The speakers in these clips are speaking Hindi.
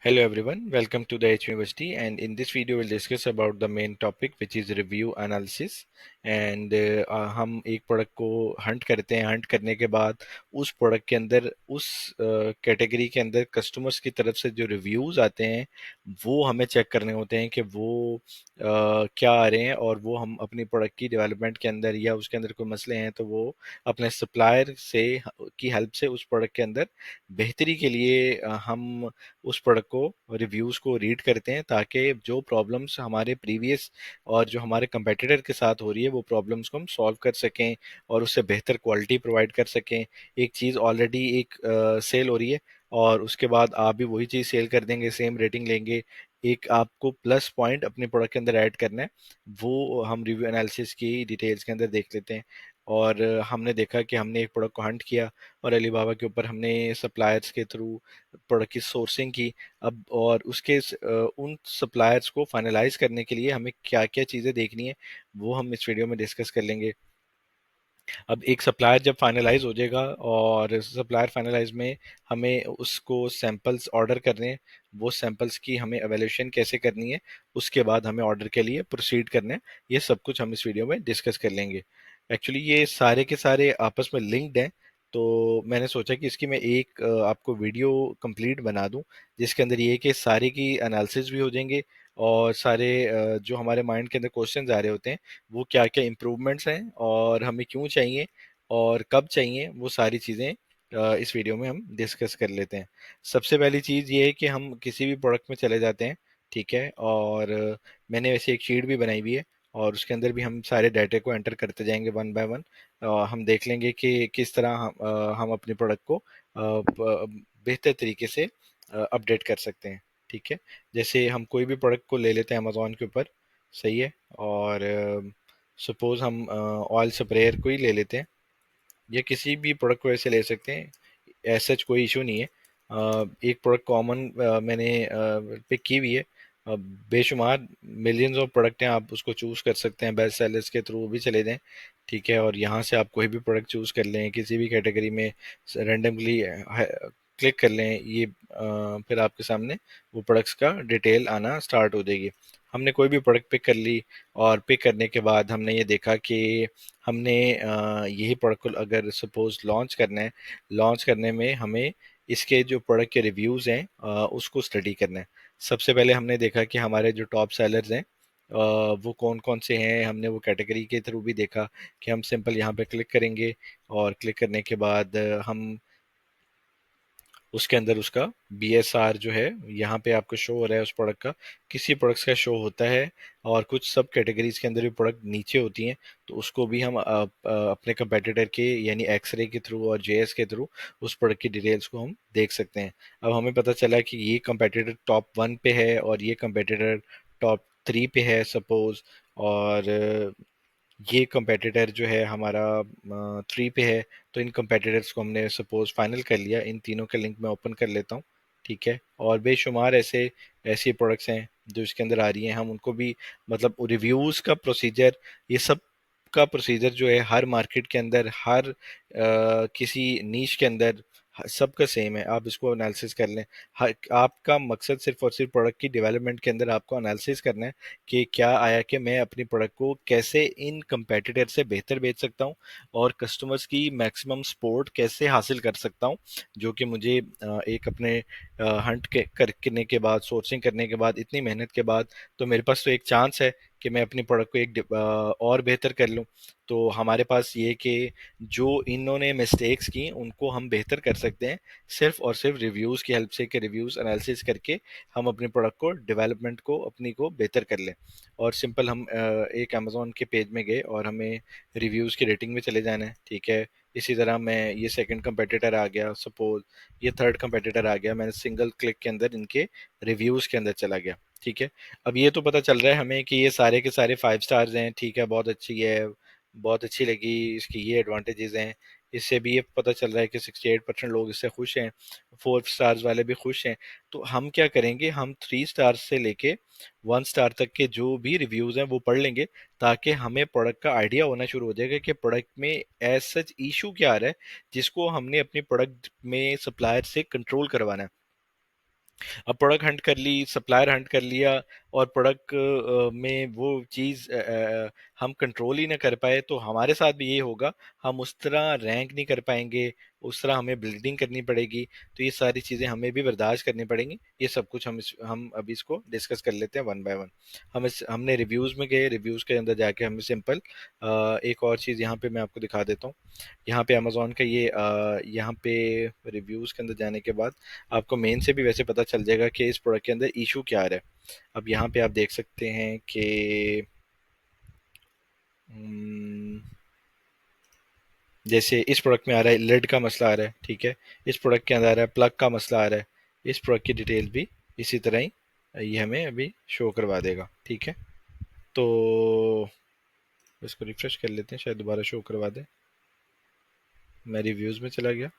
Hello everyone, welcome to the H University, and in this video we'll discuss about the main topic which is review analysis. and हम एक प्रोडक्ट को हंट करते हैं। हंट करने के बाद उस प्रोडक्ट के अंदर उस कैटेगरी के अंदर कस्टमर्स की तरफ से जो रिव्यूज आते हैं वो हमें चेक करने होते हैं कि वो क्या आ रहे हैं, और वो हम अपनी प्रोडक्ट की डेवलपमेंट के अंदर या उसके अंदर कोई मसले हैं तो वो अपने सप्लायर से की हेल्प से उस प्रोडक्ट के अंदर बेहतरी के लिए हम उस प्रोडक्ट को रिव्यूज़ को रीड करते हैं, ताकि जो प्रॉब्लम्स हमारे प्रीवियस और जो हमारे कंपेटिटर के साथ हो रही है वो प्रॉब्लम्स को हम सॉल्व कर सकें और उससे बेहतर क्वालिटी प्रोवाइड कर सकें। एक चीज़ ऑलरेडी एक सेल हो रही है और उसके बाद आप भी वही चीज़ सेल कर देंगे, सेम रेटिंग लेंगे, एक आपको प्लस पॉइंट अपने प्रोडक्ट के अंदर ऐड करना है, वो हम रिव्यू एनालिसिस की डिटेल्स के अंदर देख लेते हैं। और हमने देखा कि हमने एक प्रोडक्ट को हंट किया और अलीबाबा के ऊपर हमने सप्लायर्स के थ्रू प्रोडक्ट की सोर्सिंग की। अब और उन सप्लायर्स को फाइनलाइज करने के लिए हमें क्या क्या चीज़ें देखनी है वो हम इस वीडियो में डिस्कस कर लेंगे। अब एक सप्लायर जब फाइनलाइज हो जाएगा और सप्लायर फाइनलाइज में हमें उसको सैंपल्स ऑर्डर करने हैं, वो सैंपल्स की हमें एवेल्यूशन कैसे करनी है, उसके बाद हमें ऑर्डर के लिए प्रोसीड करना है, ये सब कुछ हम इस वीडियो में डिस्कस कर लेंगे। एक्चुअली ये सारे के सारे आपस में लिंक्ड हैं, तो मैंने सोचा कि इसकी मैं एक आपको वीडियो कंप्लीट बना दूं, जिसके अंदर ये है कि सारी की एनालिसिस भी हो जाएंगे और सारे जो हमारे माइंड के अंदर क्वेश्चंस आ रहे होते हैं वो क्या क्या इम्प्रूवमेंट्स हैं और हमें क्यों चाहिए और कब चाहिए, वो सारी चीज़ें इस वीडियो में हम डिस्कस कर लेते हैं। सबसे पहली चीज़ ये है कि हम किसी भी प्रोडक्ट में चले जाते हैं, ठीक है, और मैंने वैसे एक शीट भी बनाई हुई है और उसके अंदर भी हम सारे डाटा को एंटर करते जाएंगे वन बाय वन। हम देख लेंगे कि किस तरह हम अपने प्रोडक्ट को बेहतर तरीके से अपडेट कर सकते हैं। ठीक है, जैसे हम कोई भी प्रोडक्ट को ले लेते हैं अमेजोन के ऊपर, सही है, और सपोज हम ऑयल स्प्रेयर को ही ले लेते हैं या किसी भी प्रोडक्ट को ऐसे ले सकते हैं, ऐसा कोई इशू नहीं है। एक प्रोडक्ट कॉमन मैंने पिक की हुई है। बेशुमार मिलियंस ऑफ प्रोडक्ट हैं, आप उसको चूज़ कर सकते हैं, बेस्ट सेलर्स के थ्रू भी चले जाएं, ठीक है, और यहाँ से आप कोई भी प्रोडक्ट चूज़ कर लें किसी भी कैटेगरी में, रैंडमली क्लिक कर लें, ये फिर आपके सामने वो प्रोडक्ट्स का डिटेल आना स्टार्ट हो जाएगी। हमने कोई भी प्रोडक्ट पिक कर ली और पिक करने के बाद हमने ये देखा कि हमने यही प्रोडक्ट को अगर सपोज लॉन्च करना है, लॉन्च करने में हमें इसके जो प्रोडक्ट के रिव्यूज़ हैं उसको स्टडी करना है। सबसे पहले हमने देखा कि हमारे जो टॉप सेलर्स हैं वो कौन कौन से हैं, हमने वो कैटेगरी के थ्रू भी देखा कि हम सिंपल यहाँ पे क्लिक करेंगे और क्लिक करने के बाद हम उसके अंदर उसका BSR जो है यहाँ पे आपको शो हो रहा है उस प्रोडक्ट का, किसी प्रोडक्ट्स का शो होता है, और कुछ सब कैटेगरीज के अंदर भी प्रोडक्ट नीचे होती हैं, तो उसको भी हम अपने कंपेटिटर के यानी एक्सरे के थ्रू और JS के थ्रू उस प्रोडक्ट की डिटेल्स को हम देख सकते हैं। अब हमें पता चला कि ये कंपेटिटर टॉप 1 पे है और ये कंपेटिटर टॉप 3 पे है सपोज, और ये कंपेटिटर जो है हमारा 3 पे है। तो इन कंपेटिटर्स को हमने सपोज फाइनल कर लिया, इन तीनों का लिंक मैं ओपन कर लेता हूँ, ठीक है, और बेशुमार ऐसे ऐसी प्रोडक्ट्स हैं जो इसके अंदर आ रही हैं, हम उनको भी मतलब रिव्यूज़ का प्रोसीजर, ये सब का प्रोसीजर जो है हर मार्केट के अंदर, हर किसी नीश के अंदर सबका सेम है, आप इसको एनालिसिस कर लें। आपका मकसद सिर्फ और सिर्फ प्रोडक्ट की डेवलपमेंट के अंदर आपको एनालिसिस करना है कि क्या आया कि मैं अपनी प्रोडक्ट को कैसे इन कंपेटिटर से बेहतर बेच सकता हूँ और कस्टमर्स की मैक्सिमम सपोर्ट कैसे हासिल कर सकता हूँ, जो कि मुझे एक अपने हंट करने के बाद, सोर्सिंग करने के बाद, इतनी मेहनत के बाद, तो मेरे पास तो एक चांस है कि मैं अपनी प्रोडक्ट को और बेहतर कर लूँ। तो हमारे पास ये कि जो इन्होंने मिस्टेक्स की उनको हम बेहतर कर सकते हैं सिर्फ और सिर्फ रिव्यूज़ की हेल्प से, कि रिव्यूज़ एनालिसिस करके हम अपने प्रोडक्ट को, डेवलपमेंट को अपनी को बेहतर कर लें। और सिंपल हम एक अमेज़ोन के पेज में गए और हमें रिव्यूज़ की रेटिंग में चले जाना है, ठीक है। इसी तरह मैं ये सेकंड कंपेटिटर आ गया सपोज, ये थर्ड कंपेटिटर आ गया, मैंने सिंगल क्लिक के अंदर इनके रिव्यूज़ के अंदर चला गया, ठीक है। अब ये तो पता चल रहा है हमें कि ये सारे के सारे 5 स्टार्स हैं, ठीक है, बहुत अच्छी है, बहुत अच्छी लगी, इसकी ये एडवांटेजेस हैं। इससे भी ये पता चल रहा है कि 68% लोग इससे खुश हैं, 4 स्टार्स वाले भी खुश हैं। तो हम क्या करेंगे, हम 3 स्टार्स से लेके 1 स्टार तक के जो भी रिव्यूज़ हैं वो पढ़ लेंगे, ताकि हमें प्रोडक्ट का आइडिया होना शुरू हो जाएगा कि प्रोडक्ट में एज सच इशू क्या आ रहा है, जिसको हमने अपनी प्रोडक्ट में सप्लायर से कंट्रोल करवाना है। अब प्रोडक्ट हंट कर ली, सप्लायर हंट कर लिया, और प्रोडक्ट में वो चीज़ हम कंट्रोल ही ना कर पाए, तो हमारे साथ भी ये होगा, हम उस तरह रैंक नहीं कर पाएंगे, उस तरह हमें बिल्डिंग करनी पड़ेगी। तो ये सारी चीज़ें हमें भी बर्दाश्त करनी पड़ेंगी। ये सब कुछ हम अभी इसको डिस्कस कर लेते हैं वन बाय वन। हमने रिव्यूज़ में गए, रिव्यूज़ के अंदर जाके हमें सिंपल एक और चीज़ यहाँ पे मैं आपको दिखा देता हूँ। यहाँ पे अमेजोन का ये यहाँ पे रिव्यूज़ के अंदर जाने के बाद आपको मेन से भी वैसे पता चल जाएगा कि इस प्रोडक्ट के अंदर इशू क्या आ रहा है। अब यहाँ पे आप देख सकते हैं कि हम्म, जैसे इस प्रोडक्ट में आ रहा है लेड का मसला आ रहा है, ठीक है। इस प्रोडक्ट के अंदर आ रहा है प्लग का मसला आ रहा है। इस प्रोडक्ट की डिटेल भी इसी तरह ही ये हमें अभी शो करवा देगा, ठीक है। तो इसको रिफ्रेश कर लेते हैं, शायद दोबारा शो करवा दे। मैं रिव्यूज़ में चला गया।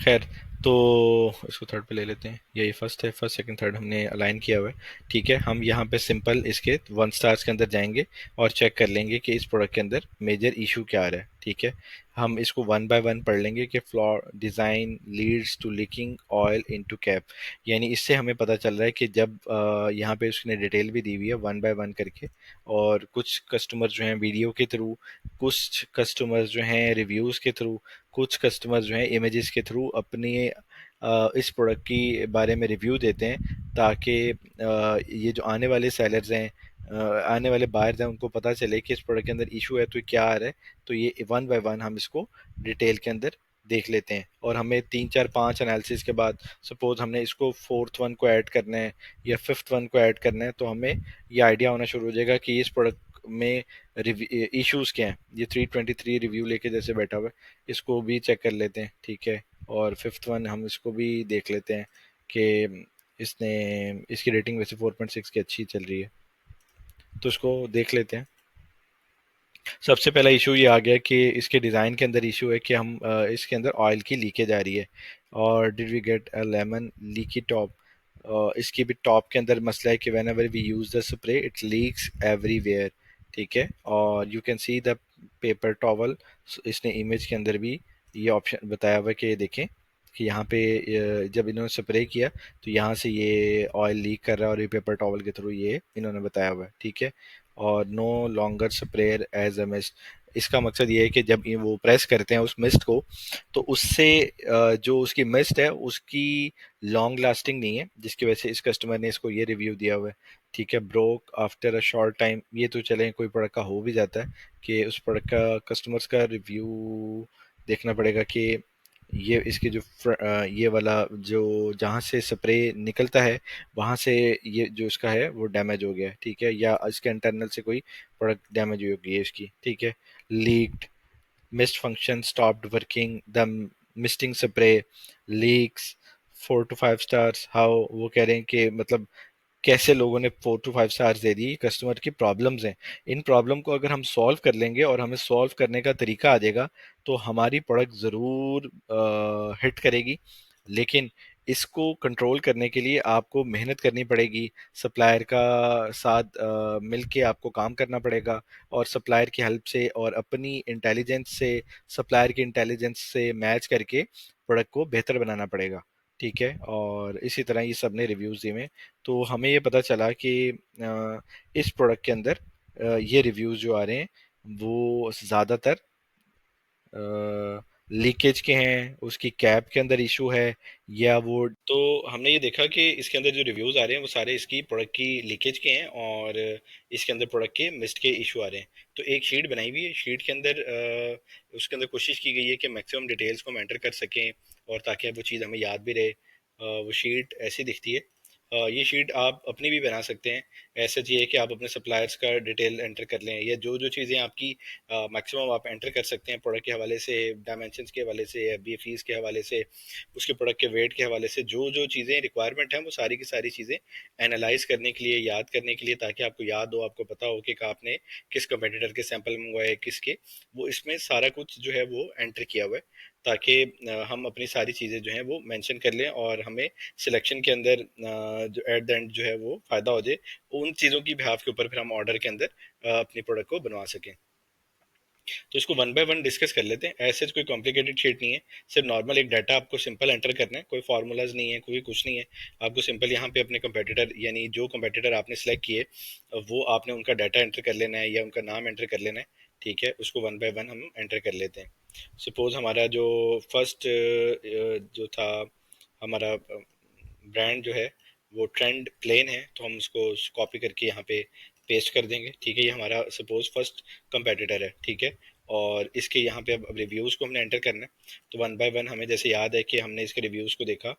खैर, तो इसको थर्ड पे ले लेते हैं। यही फर्स्ट है, फर्स्ट सेकंड थर्ड हमने अलाइन किया हुआ है, ठीक है। हम यहाँ पे सिंपल इसके वन स्टार्स के अंदर जाएंगे और चेक कर लेंगे कि इस प्रोडक्ट के अंदर मेजर इशू क्या आ रहा है, ठीक है। हम इसको वन बाय वन पढ़ लेंगे कि flawed design leads to leaking oil into cap. यानी इससे हमें पता चल रहा है कि जब यहाँ पे उसने डिटेल भी दी हुई है वन बाय वन करके, और कुछ कस्टमर जो हैं वीडियो के थ्रू, कुछ कस्टमर जो हैं रिव्यूज़ के थ्रू, कुछ कस्टमर जो हैं इमेजेस के थ्रू अपने इस प्रोडक्ट की बारे में रिव्यू देते हैं, ताकि ये जो आने वाले सेलर्स हैं, आने वाले बायर्स हैं, उनको पता चले कि इस प्रोडक्ट के अंदर इशू है तो क्या आ रहा है। तो ये वन बाय वन हम इसको डिटेल के अंदर देख लेते हैं, और हमें तीन चार पांच एनालिसिस के बाद सपोज हमने इसको फोर्थ वन को ऐड करना है या फिफ्थ वन को ऐड करना है, तो हमें ये आइडिया होना शुरू हो जाएगा कि इस प्रोडक्ट में इश्यूज क्या हैं। ये 323 रिव्यू लेके जैसे बैठा हुआ है, इसको भी चेक कर लेते हैं, ठीक है। और फिफ्थ वन हम इसको भी देख लेते हैं कि इसने इसकी रेटिंग वैसे 4.6 की अच्छी चल रही है, तो इसको देख लेते हैं। सबसे पहला इशू ये आ गया कि इसके डिज़ाइन के अंदर इशू है कि हम इसके अंदर ऑयल की लीकेज आ रही है। और did we get a lemon leaky top, इसकी भी टॉप के अंदर मसला है कि whenever we use the spray it leaks everywhere, ठीक है। और you can see the paper towel, इसने इमेज के अंदर भी ये ऑप्शन बताया हुआ है कि देखें कि यहाँ पे जब इन्होंने स्प्रे किया तो यहाँ से ये ऑयल लीक कर रहा है, और ये पेपर टॉवल के थ्रू ये इन्होंने बताया हुआ है, ठीक है। और no longer sprayer as a mist, इसका मकसद ये है कि जब ये वो प्रेस करते हैं उस मिस्ट को, तो उससे जो उसकी मिस्ट है उसकी लॉन्ग लास्टिंग नहीं है, जिसकी वजह से इस कस्टमर ने इसको ये रिव्यू दिया हुआ है, ठीक है। Broke after a short time, ये तो चले कोई प्रोडक्ट का हो भी जाता है कि उस प्रोडक्ट का कस्टमर्स का रिव्यू देखना पड़ेगा कि ये इसके जो ये वाला जो जहाँ से स्प्रे निकलता है वहाँ से ये जो इसका है वो डैमेज हो गया है, ठीक है, या इसके इंटरनल से कोई प्रोडक्ट डैमेज हो गई है इसकी, ठीक है। Leaked, mist function stopped working, the misting spray leaks, 4 to 5 stars. How, वो कह रहे हैं कि मतलब कैसे लोगों ने 4 to 5 stars they the, customer की प्रॉब्लम्स हैं। इन प्रॉब्लम को अगर हम सॉल्व कर लेंगे और हमें सॉल्व करने का तरीका आ जाएगा, तो हमारी प्रोडक्ट ज़रूर हिट करेगी। लेकिन इसको कंट्रोल करने के लिए आपको मेहनत करनी पड़ेगी, सप्लायर का साथ मिल के आपको काम करना पड़ेगा, और सप्लायर की हेल्प से और अपनी इंटेलिजेंस से, सप्लायर की इंटेलिजेंस से मैच करके प्रोडक्ट को बेहतर बनाना पड़ेगा, ठीक है। और इसी तरह ये सब ने रिव्यूज़ दिए हैं। तो हमें ये पता चला कि इस प्रोडक्ट के अंदर ये रिव्यूज़ जो आ रहे हैं वो ज़्यादातर लीकेज के हैं, उसकी कैप के अंदर इशू है, या वो। तो हमने ये देखा कि इसके अंदर जो रिव्यूज़ आ रहे हैं वो सारे इसकी प्रोडक्ट की लीकेज के हैं, और इसके अंदर प्रोडक्ट के मिस्ट के इशू आ रहे हैं। तो एक शीट बनाई हुई है, शीट के अंदर उसके अंदर कोशिश की गई है कि मैक्सिमम डिटेल्स को हम एंटर कर सकें, और ताकि वो चीज़ हमें याद भी रहे। वो शीट ऐसी दिखती है। ये शीट आप अपनी भी बना सकते हैं। ऐसा चाहिए कि आप अपने सप्लायर्स का डिटेल एंटर कर लें, या जो जो चीज़ें आपकी मैक्सिमम आप एंटर कर सकते हैं प्रोडक्ट के हवाले से, डायमेंशंस के हवाले से, बी फीस के हवाले से, उसके प्रोडक्ट के वेट के हवाले से, जो जो चीज़ें रिक्वायरमेंट हैं वो सारी की सारी चीज़ें एनालाइज करने के लिए, याद करने के लिए, ताकि आपको याद हो, आपको पता हो कि आपने किस कंपेटिटर के सैंपल मंगवाए, किसके, वो इसमें सारा कुछ जो है वो एंटर किया हुआ है। ताकि हम अपनी सारी चीज़ें जो हैं वो मेंशन कर लें और हमें सिलेक्शन के अंदर जो एट द एंड जो है वो फ़ायदा हो जाए, उन चीज़ों की बिहाफ के ऊपर फिर हम ऑर्डर के अंदर अपनी प्रोडक्ट को बनवा सकें। तो इसको वन बाय वन डिस्कस कर लेते हैं। ऐसे कोई कॉम्प्लिकेटेड शीट नहीं है, सिर्फ नॉर्मल एक डाटा आपको सिंपल एंटर करना है, कोई फार्मूलाज नहीं है, कोई कुछ नहीं है। आपको सिंपल यहाँ पे अपने कंपेटिटर, यानी जो कंपेटिटर आपने सेलेक्ट किए वो आपने उनका डाटा एंटर कर लेना है या उनका नाम एंटर कर लेना है। ठीक है, उसको वन बाय वन हम एंटर कर लेते हैं। सपोज हमारा जो फर्स्ट जो था हमारा ब्रांड जो है वो ट्रेंड प्लेन है, तो हम उसको कॉपी करके यहाँ पे पेस्ट कर देंगे। ठीक है, ये हमारा सपोज फर्स्ट कंपेटिटर है। ठीक है, और इसके यहाँ पे अब रिव्यूज़ को हमने एंटर करना है। तो वन बाय वन हमें जैसे याद है कि हमने इसके रिव्यूज़ को देखा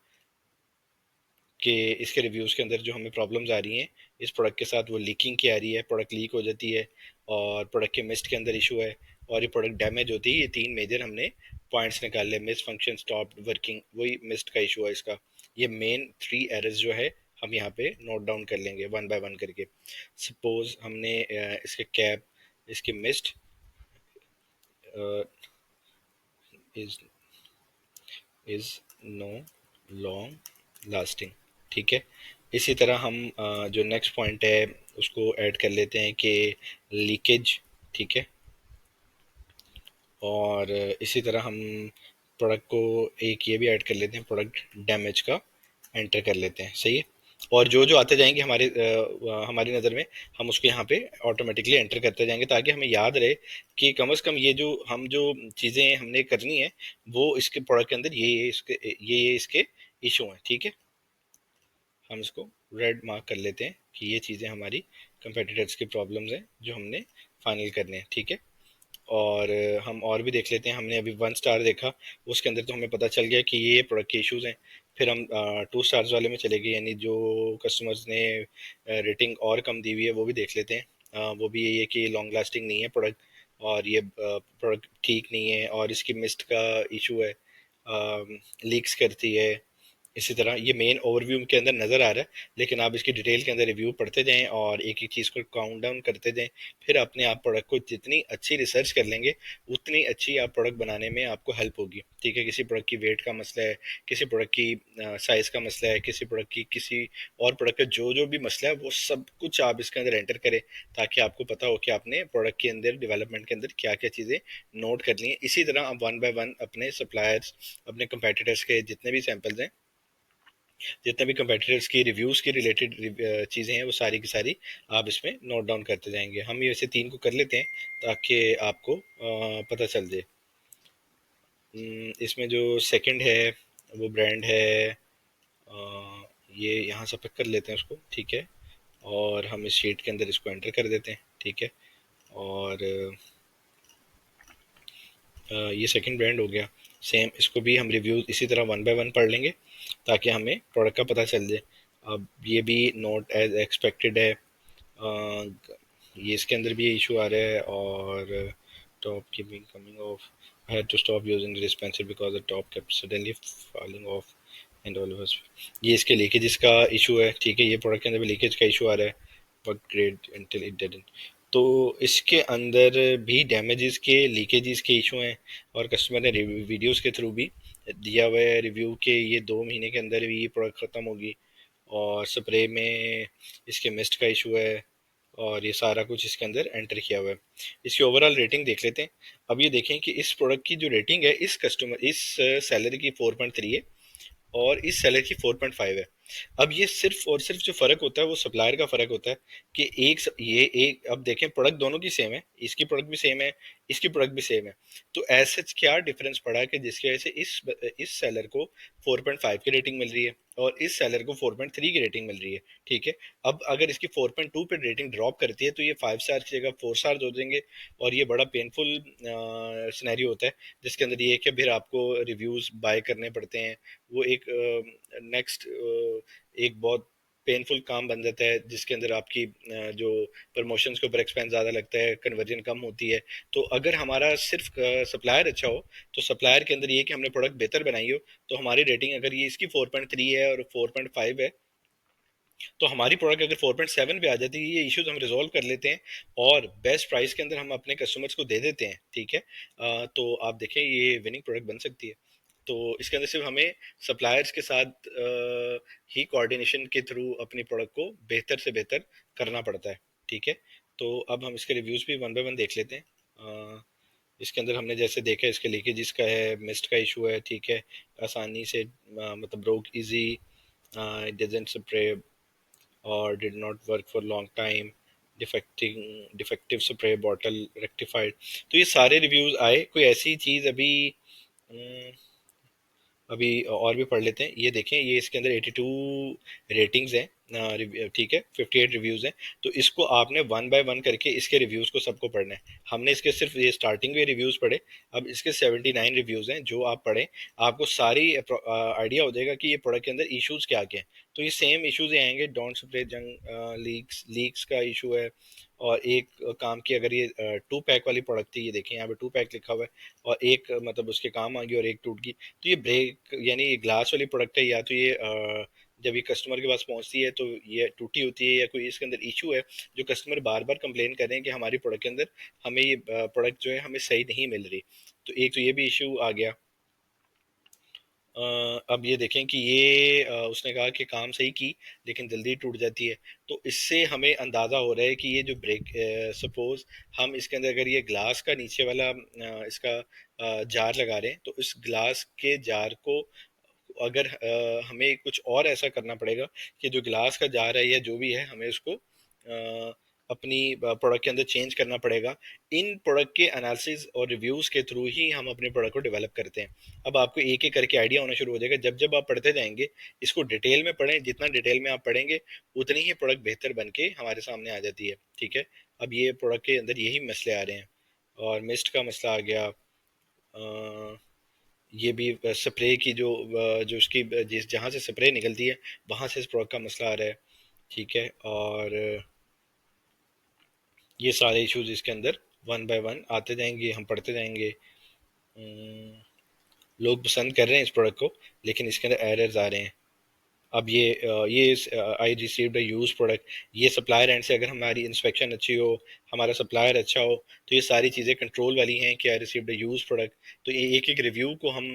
कि इसके रिव्यूज़ के अंदर जो हमें प्रॉब्लम्स आ रही हैं इस प्रोडक्ट के साथ, वो लीकिंग की आ रही है, प्रोडक्ट लीक हो जाती है, और प्रोडक्ट के मिस्ट के अंदर इशू है, और ये प्रोडक्ट डैमेज होती है। ये तीन मेजर हमने पॉइंट्स निकाल ले, मिस फंक्शन, स्टॉप वर्किंग, वही मिस्ट का इशू है इसका। ये मेन थ्री एरर्स जो है हम यहाँ पे नोट डाउन कर लेंगे वन बाय वन करके। सपोज हमने इसके कैप, इसकी mist is is no long lasting. ठीक है, इसी तरह हम जो नेक्स्ट पॉइंट है उसको ऐड कर लेते हैं कि लीकेज। ठीक है, और इसी तरह हम प्रोडक्ट को एक ये भी ऐड कर लेते हैं, प्रोडक्ट डैमेज का एंटर कर लेते हैं। सही है, और जो जो आते जाएंगे हमारी नज़र में, हम उसको यहाँ पे ऑटोमेटिकली एंटर करते जाएंगे, ताकि हमें याद रहे कि कम से कम ये जो चीज़ें हमने करनी है वो इसके प्रोडक्ट के अंदर ये इसके इशू हैं। ठीक है, हम इसको रेड मार्क कर लेते हैं कि ये चीज़ें हमारी कंपेटिटर्स की प्रॉब्लम्स हैं जो हमने फाइनल करने हैं। ठीक है, और हम और भी देख लेते हैं। हमने अभी वन स्टार देखा, उसके अंदर तो हमें पता चल गया कि ये प्रोडक्ट के इश्यूज हैं। फिर हम टू स्टार्स वाले में चले गए, यानी जो कस्टमर्स ने रेटिंग और कम दी हुई है वो भी देख लेते हैं। वो भी यही है कि लॉन्ग लास्टिंग नहीं है प्रोडक्ट, और ये प्रोडक्ट ठीक नहीं है, और इसकी मिस्ट का इशू है, लीक्स करती है। इसी तरह ये मेन ओवरव्यू के अंदर नज़र आ रहा है, लेकिन आप इसकी डिटेल के अंदर रिव्यू पढ़ते जाएं और एक एक चीज़ को काउंट डाउन करते जाएं। फिर अपने आप प्रोडक्ट को जितनी अच्छी रिसर्च कर लेंगे उतनी अच्छी आप प्रोडक्ट बनाने में आपको हेल्प होगी। ठीक है, किसी प्रोडक्ट की वेट का मसला है, किसी प्रोडक्ट की साइज़ का मसला है, किसी प्रोडक्ट की किसी और प्रोडक्ट का जो जो भी मसला है वो सब कुछ आप इसके अंदर एंटर करें, ताकि आपको पता हो कि आपने प्रोडक्ट के अंदर डेवलपमेंट के अंदर क्या क्या चीज़ें नोट कर ली हैं। इसी तरह आप वन बाय वन अपने सप्लायर्स, अपने कंपेटिटर्स के जितने भी सैंपल्स हैं, जितने भी कंपेटिटर्स की रिव्यूज़ की रिलेटेड चीज़ें हैं वो सारी की सारी आप इसमें नोट डाउन करते जाएंगे। हम ये वैसे तीन को कर लेते हैं ताकि आपको पता चल जाए। इसमें जो सेकंड है वो ब्रांड है, ये यहाँ से पिक कर लेते हैं उसको। ठीक है, और हम इस शीट के अंदर इसको एंटर कर देते हैं। ठीक है, और ये सेकंड ब्रांड हो गया। सेम इसको भी हम रिव्यू इसी तरह वन बाय वन पढ़ लेंगे ताकि हमें प्रोडक्ट का पता चल जाए। अब ये भी नॉट एज एक्सपेक्टेड है, ये इसके अंदर भी ये इशू आ रहा है, और top keeping coming off, I had to stop using the dispenser because the top kept suddenly falling off and all of us. ये इसके लीकेजेस का इशू है। ठीक है, ये प्रोडक्ट के अंदर भी लीकेज का इशू आ रहा है, but great until it didn't। तो इसके अंदर भी डैमेजेस के, लीकेजेस के इशू हैं, और कस्टमर ने वीडियोस के थ्रू भी दिया हुआ है रिव्यू के ये 2 महीने के अंदर भी ये प्रोडक्ट ख़त्म होगी, और स्प्रे में इसके मिस्ट का इशू है, और ये सारा कुछ इसके अंदर एंटर किया हुआ है। इसकी ओवरऑल रेटिंग देख लेते हैं। अब ये देखें कि इस प्रोडक्ट की जो रेटिंग है इस सैलरी की 4.3 है, और इस सेलर की 4.5 है। अब ये सिर्फ और सिर्फ जो फर्क होता है वो सप्लायर का फर्क होता है कि ये एक, अब देखें प्रोडक्ट दोनों की सेम है, इसकी प्रोडक्ट भी सेम है, इसकी प्रोडक्ट भी सेम है। तो ऐसे क्या डिफरेंस पड़ा कि जिसकी वजह से इस सेलर को 4.5 की रेटिंग मिल रही है और इस सेलर को 4.3 की रेटिंग मिल रही है। ठीक है, अब अगर इसकी 4.2 पे रेटिंग ड्रॉप करती है तो ये 5 स्टार की जगह 4 स्टार हो जाएंगे, और ये बड़ा पेनफुल सिनेरियो होता है, जिसके अंदर ये है कि फिर आपको रिव्यूज़ बाय करने पड़ते हैं। वो एक नेक्स्ट एक बहुत पेनफुल काम बन जाता है, जिसके अंदर आपकी जो प्रमोशंस के ऊपर एक्सपेंस ज़्यादा लगता है, कन्वर्जन कम होती है। तो अगर हमारा सिर्फ सप्लायर अच्छा हो, तो सप्लायर के अंदर ये कि हमने प्रोडक्ट बेहतर बनाई हो, तो हमारी रेटिंग अगर ये इसकी 4.3 है और 4.5 है, तो हमारी प्रोडक्ट अगर 4.7 पे आ जाती है, ये इश्यूज हम रिजॉल्व कर लेते हैं और बेस्ट प्राइस के अंदर हम अपने कस्टमर्स को दे देते हैं, ठीक है। तो आप देखें ये विनिंग प्रोडक्ट बन सकती है। तो इसके अंदर सिर्फ हमें सप्लायर्स के साथ ही कोऑर्डिनेशन के थ्रू अपनी प्रोडक्ट को बेहतर से बेहतर करना पड़ता है, ठीक है। तो अब हम इसके रिव्यूज भी वन बाय वन देख लेते हैं। इसके अंदर हमने जैसे देखा इसके लीकेजेस का है, मिस्ट का इशू है, ठीक है। आसानी से मतलब broke easy, doesn't spray or did not work for long time, defective spray bottle rectified। तो ये सारे रिव्यूज आए। कोई ऐसी चीज अभी अभी और भी पढ़ लेते हैं। ये देखें, ये इसके अंदर 82 रेटिंग्स हैं, ठीक है, 58 रिव्यूज हैं। तो इसको आपने वन बाय वन करके इसके रिव्यूज को सबको पढ़ना है। हमने इसके सिर्फ ये स्टार्टिंग में रिव्यूज पढ़े, अब इसके 79 रिव्यूज हैं। जो आप पढ़ें आपको सारी आइडिया हो जाएगा कि ये प्रोडक्ट के अंदर इश्यूज क्या क्या हैं। तो ये सेम इश्यूज ही आएंगे, डोंट स्प्रे जंग, लीक्स का इशू है। और एक काम की, अगर ये 2 पैक वाली प्रोडक्ट थी, ये देखें यहाँ पे 2 पैक लिखा हुआ है, और एक मतलब उसके काम आ गई और एक टूट गई। तो ये ब्रेक यानी ये ग्लास वाली प्रोडक्ट है, या तो ये जब ये कस्टमर के पास पहुंचती है तो ये टूटी होती है, या कोई इसके अंदर इशू है जो कस्टमर बार बार कंप्लेन कर रहे हैं कि हमारी प्रोडक्ट के अंदर हमें ये प्रोडक्ट जो है हमें सही नहीं मिल रही। तो एक तो ये भी इशू आ गया। अब ये देखें कि ये उसने कहा कि काम सही की लेकिन जल्दी टूट जाती है। तो इससे हमें अंदाज़ा हो रहा है कि ये जो ब्रेक, सपोज हम इसके अंदर अगर ये ग्लास का नीचे वाला इसका जार लगा रहे हैं, तो इस ग्लास के जार को अगर हमें कुछ और ऐसा करना पड़ेगा कि जो ग्लास का जार है या जो भी है, हमें उसको अपनी प्रोडक्ट के अंदर चेंज करना पड़ेगा। इन प्रोडक्ट के एनालिसिस और रिव्यूज के थ्रू ही हम अपने प्रोडक्ट को डेवलप करते हैं। अब आपको एक एक करके आइडिया होना शुरू हो जाएगा जब जब आप पढ़ते जाएंगे। इसको डिटेल में पढ़ें, जितना डिटेल में आप पढ़ेंगे उतनी ही प्रोडक्ट बेहतर बन के हमारे सामने आ जाती है, ठीक है। अब ये प्रोडक्ट के अंदर यही मसले आ रहे हैं, और मिस्ट का मसला आ गया। ये भी स्प्रे की जो उसकी जिस जहाँ से स्प्रे निकलती है वहाँ से इस प्रोडक्ट का मसला आ रहा है, ठीक है। और ये सारे इश्यूज इसके अंदर वन बाय वन आते जाएंगे, हम पढ़ते जाएंगे। अम, लोग पसंद कर रहे हैं इस प्रोडक्ट को, लेकिन इसके अंदर एरर्स आ रहे हैं। अब ये I received a use product, ये सप्लायर एंड से अगर हमारी इंस्पेक्शन अच्छी हो, हमारा सप्लायर अच्छा हो, तो ये सारी चीज़ें कंट्रोल वाली हैं कि I received a use product. तो ये एक एक रिव्यू को हम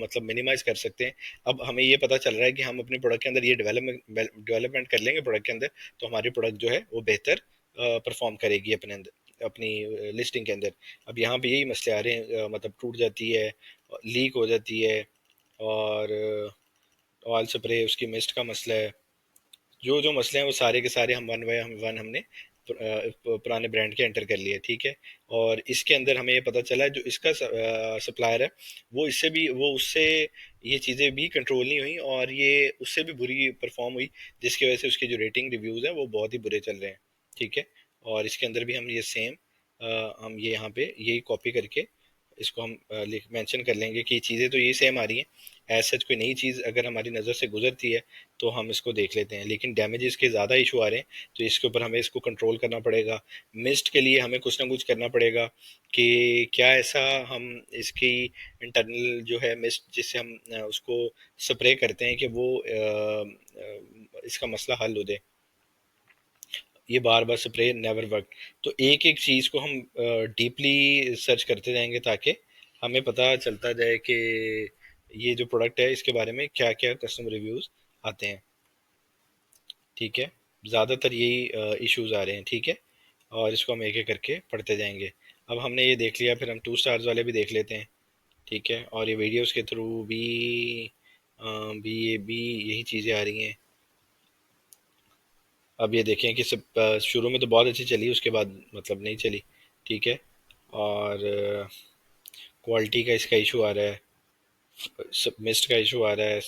मतलब मिनिमाइज कर सकते हैं। अब हमें ये पता चल रहा है कि हम अपने प्रोडक्ट के अंदर ये डेवलपमेंट कर लेंगे प्रोडक्ट के अंदर, तो हमारी प्रोडक्ट जो है वो बेहतर परफॉर्म करेगी अपने अंदर, अपनी लिस्टिंग के अंदर। अब यहाँ पे यही मसले आ रहे हैं, मतलब टूट जाती है, लीक हो जाती है, और ऑयल स्प्रे उसकी मिस्ट का मसला है। जो जो मसले हैं वो सारे के सारे हम वन बाय वन हमने पुराने ब्रांड के एंटर कर लिए, ठीक है। और इसके अंदर हमें ये पता चला जो इसका सप्लायर है वो इससे भी वो उससे ये चीज़ें भी कंट्रोल नहीं हुई, और ये उससे भी बुरी परफॉर्म हुई, जिसकी वजह से उसके जो रेटिंग रिव्यूज़ हैं वो बहुत ही बुरे चल रहे हैं, ठीक है। और इसके अंदर भी हम ये सेम हम ये यहाँ पे यही कॉपी करके इसको हम लिख मेंशन कर लेंगे कि चीज़ें तो यही सेम आ रही हैं। ऐसा कोई नई चीज़ अगर हमारी नज़र से गुजरती है तो हम इसको देख लेते हैं, लेकिन डैमेजेस के ज़्यादा इशू आ रहे हैं तो इसके ऊपर हमें इसको कंट्रोल करना पड़ेगा। मिस्ट के लिए हमें कुछ ना कुछ करना पड़ेगा कि क्या ऐसा हम इसकी इंटरनल जो है मिस्ट जिससे हम उसको स्प्रे करते हैं कि वो इसका मसला हल हो जाए। ये बार बार स्प्रे नेवर वर्क। तो एक एक चीज़ को हम डीपली सर्च करते जाएंगे ताकि हमें पता चलता जाए कि ये जो प्रोडक्ट है इसके बारे में क्या क्या कस्टमर रिव्यूज़ आते हैं, ठीक है। ज़्यादातर यही इश्यूज आ रहे हैं, ठीक है। और इसको हम एक एक करके पढ़ते जाएंगे। अब हमने ये देख लिया, फिर हम 2 स्टार्स वाले भी देख लेते हैं, ठीक है। और ये वीडियोस के थ्रू भी ये भी यही चीज़ें आ रही हैं। अब ये देखें कि सब शुरू में तो बहुत अच्छी चली, उसके बाद मतलब नहीं चली, ठीक है। और क्वालिटी का इसका इशू आ रहा है, मिस्ट का इशू आ रहा है।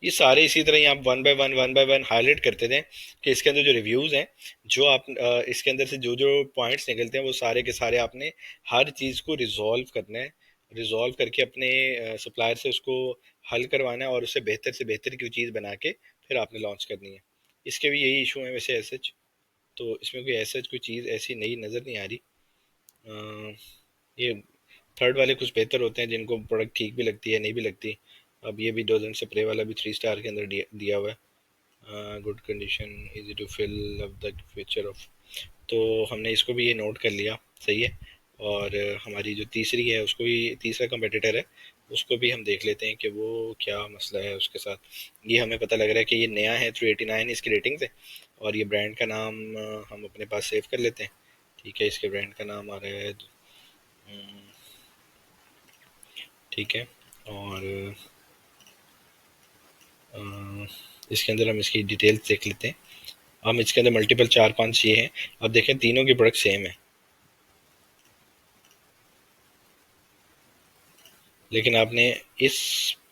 ये सारे इसी तरह ही आप वन बाय वन हाईलाइट करते थे कि इसके अंदर जो रिव्यूज़ हैं, जो आप इसके अंदर से जो जो पॉइंट्स निकलते हैं वो सारे के सारे आपने हर चीज़ को रिजॉल्व करना है। रिजॉल्व करके अपने सप्लायर से उसको हल करवाना है, और उससे बेहतर की चीज़ बना के फिर आपने लॉन्च करनी है। इसके भी यही इशू हैं वैसे एज सच। तो इसमें कोई ऐसा कोई चीज़ ऐसी नई नज़र नहीं आ रही। ये थर्ड वाले कुछ बेहतर होते हैं जिनको प्रोडक्ट ठीक भी लगती है नहीं भी लगती। अब ये भी डोजन स्प्रे वाला भी 3 स्टार के अंदर दिया हुआ है। Good condition, easy to fill, love the feature of. तो हमने इसको भी ये नोट कर लिया, सही है। और हमारी जो तीसरी है उसको भी, तीसरा कंपेटिटर है उसको भी हम देख लेते हैं कि वो क्या मसला है उसके साथ। ये हमें पता लग रहा है कि ये नया है, 389 इसकी रेटिंग है। और ये ब्रांड का नाम हम अपने पास सेव कर लेते हैं। ठीक है, इसके ब्रांड का नाम आ रहा है, ठीक है। और अ, इसके अंदर हम इसकी डिटेल्स देख लेते हैं। हम इसके अंदर मल्टीपल 4-5 ये हैं। अब देखें तीनों की प्रोडक्ट सेम है, लेकिन आपने इस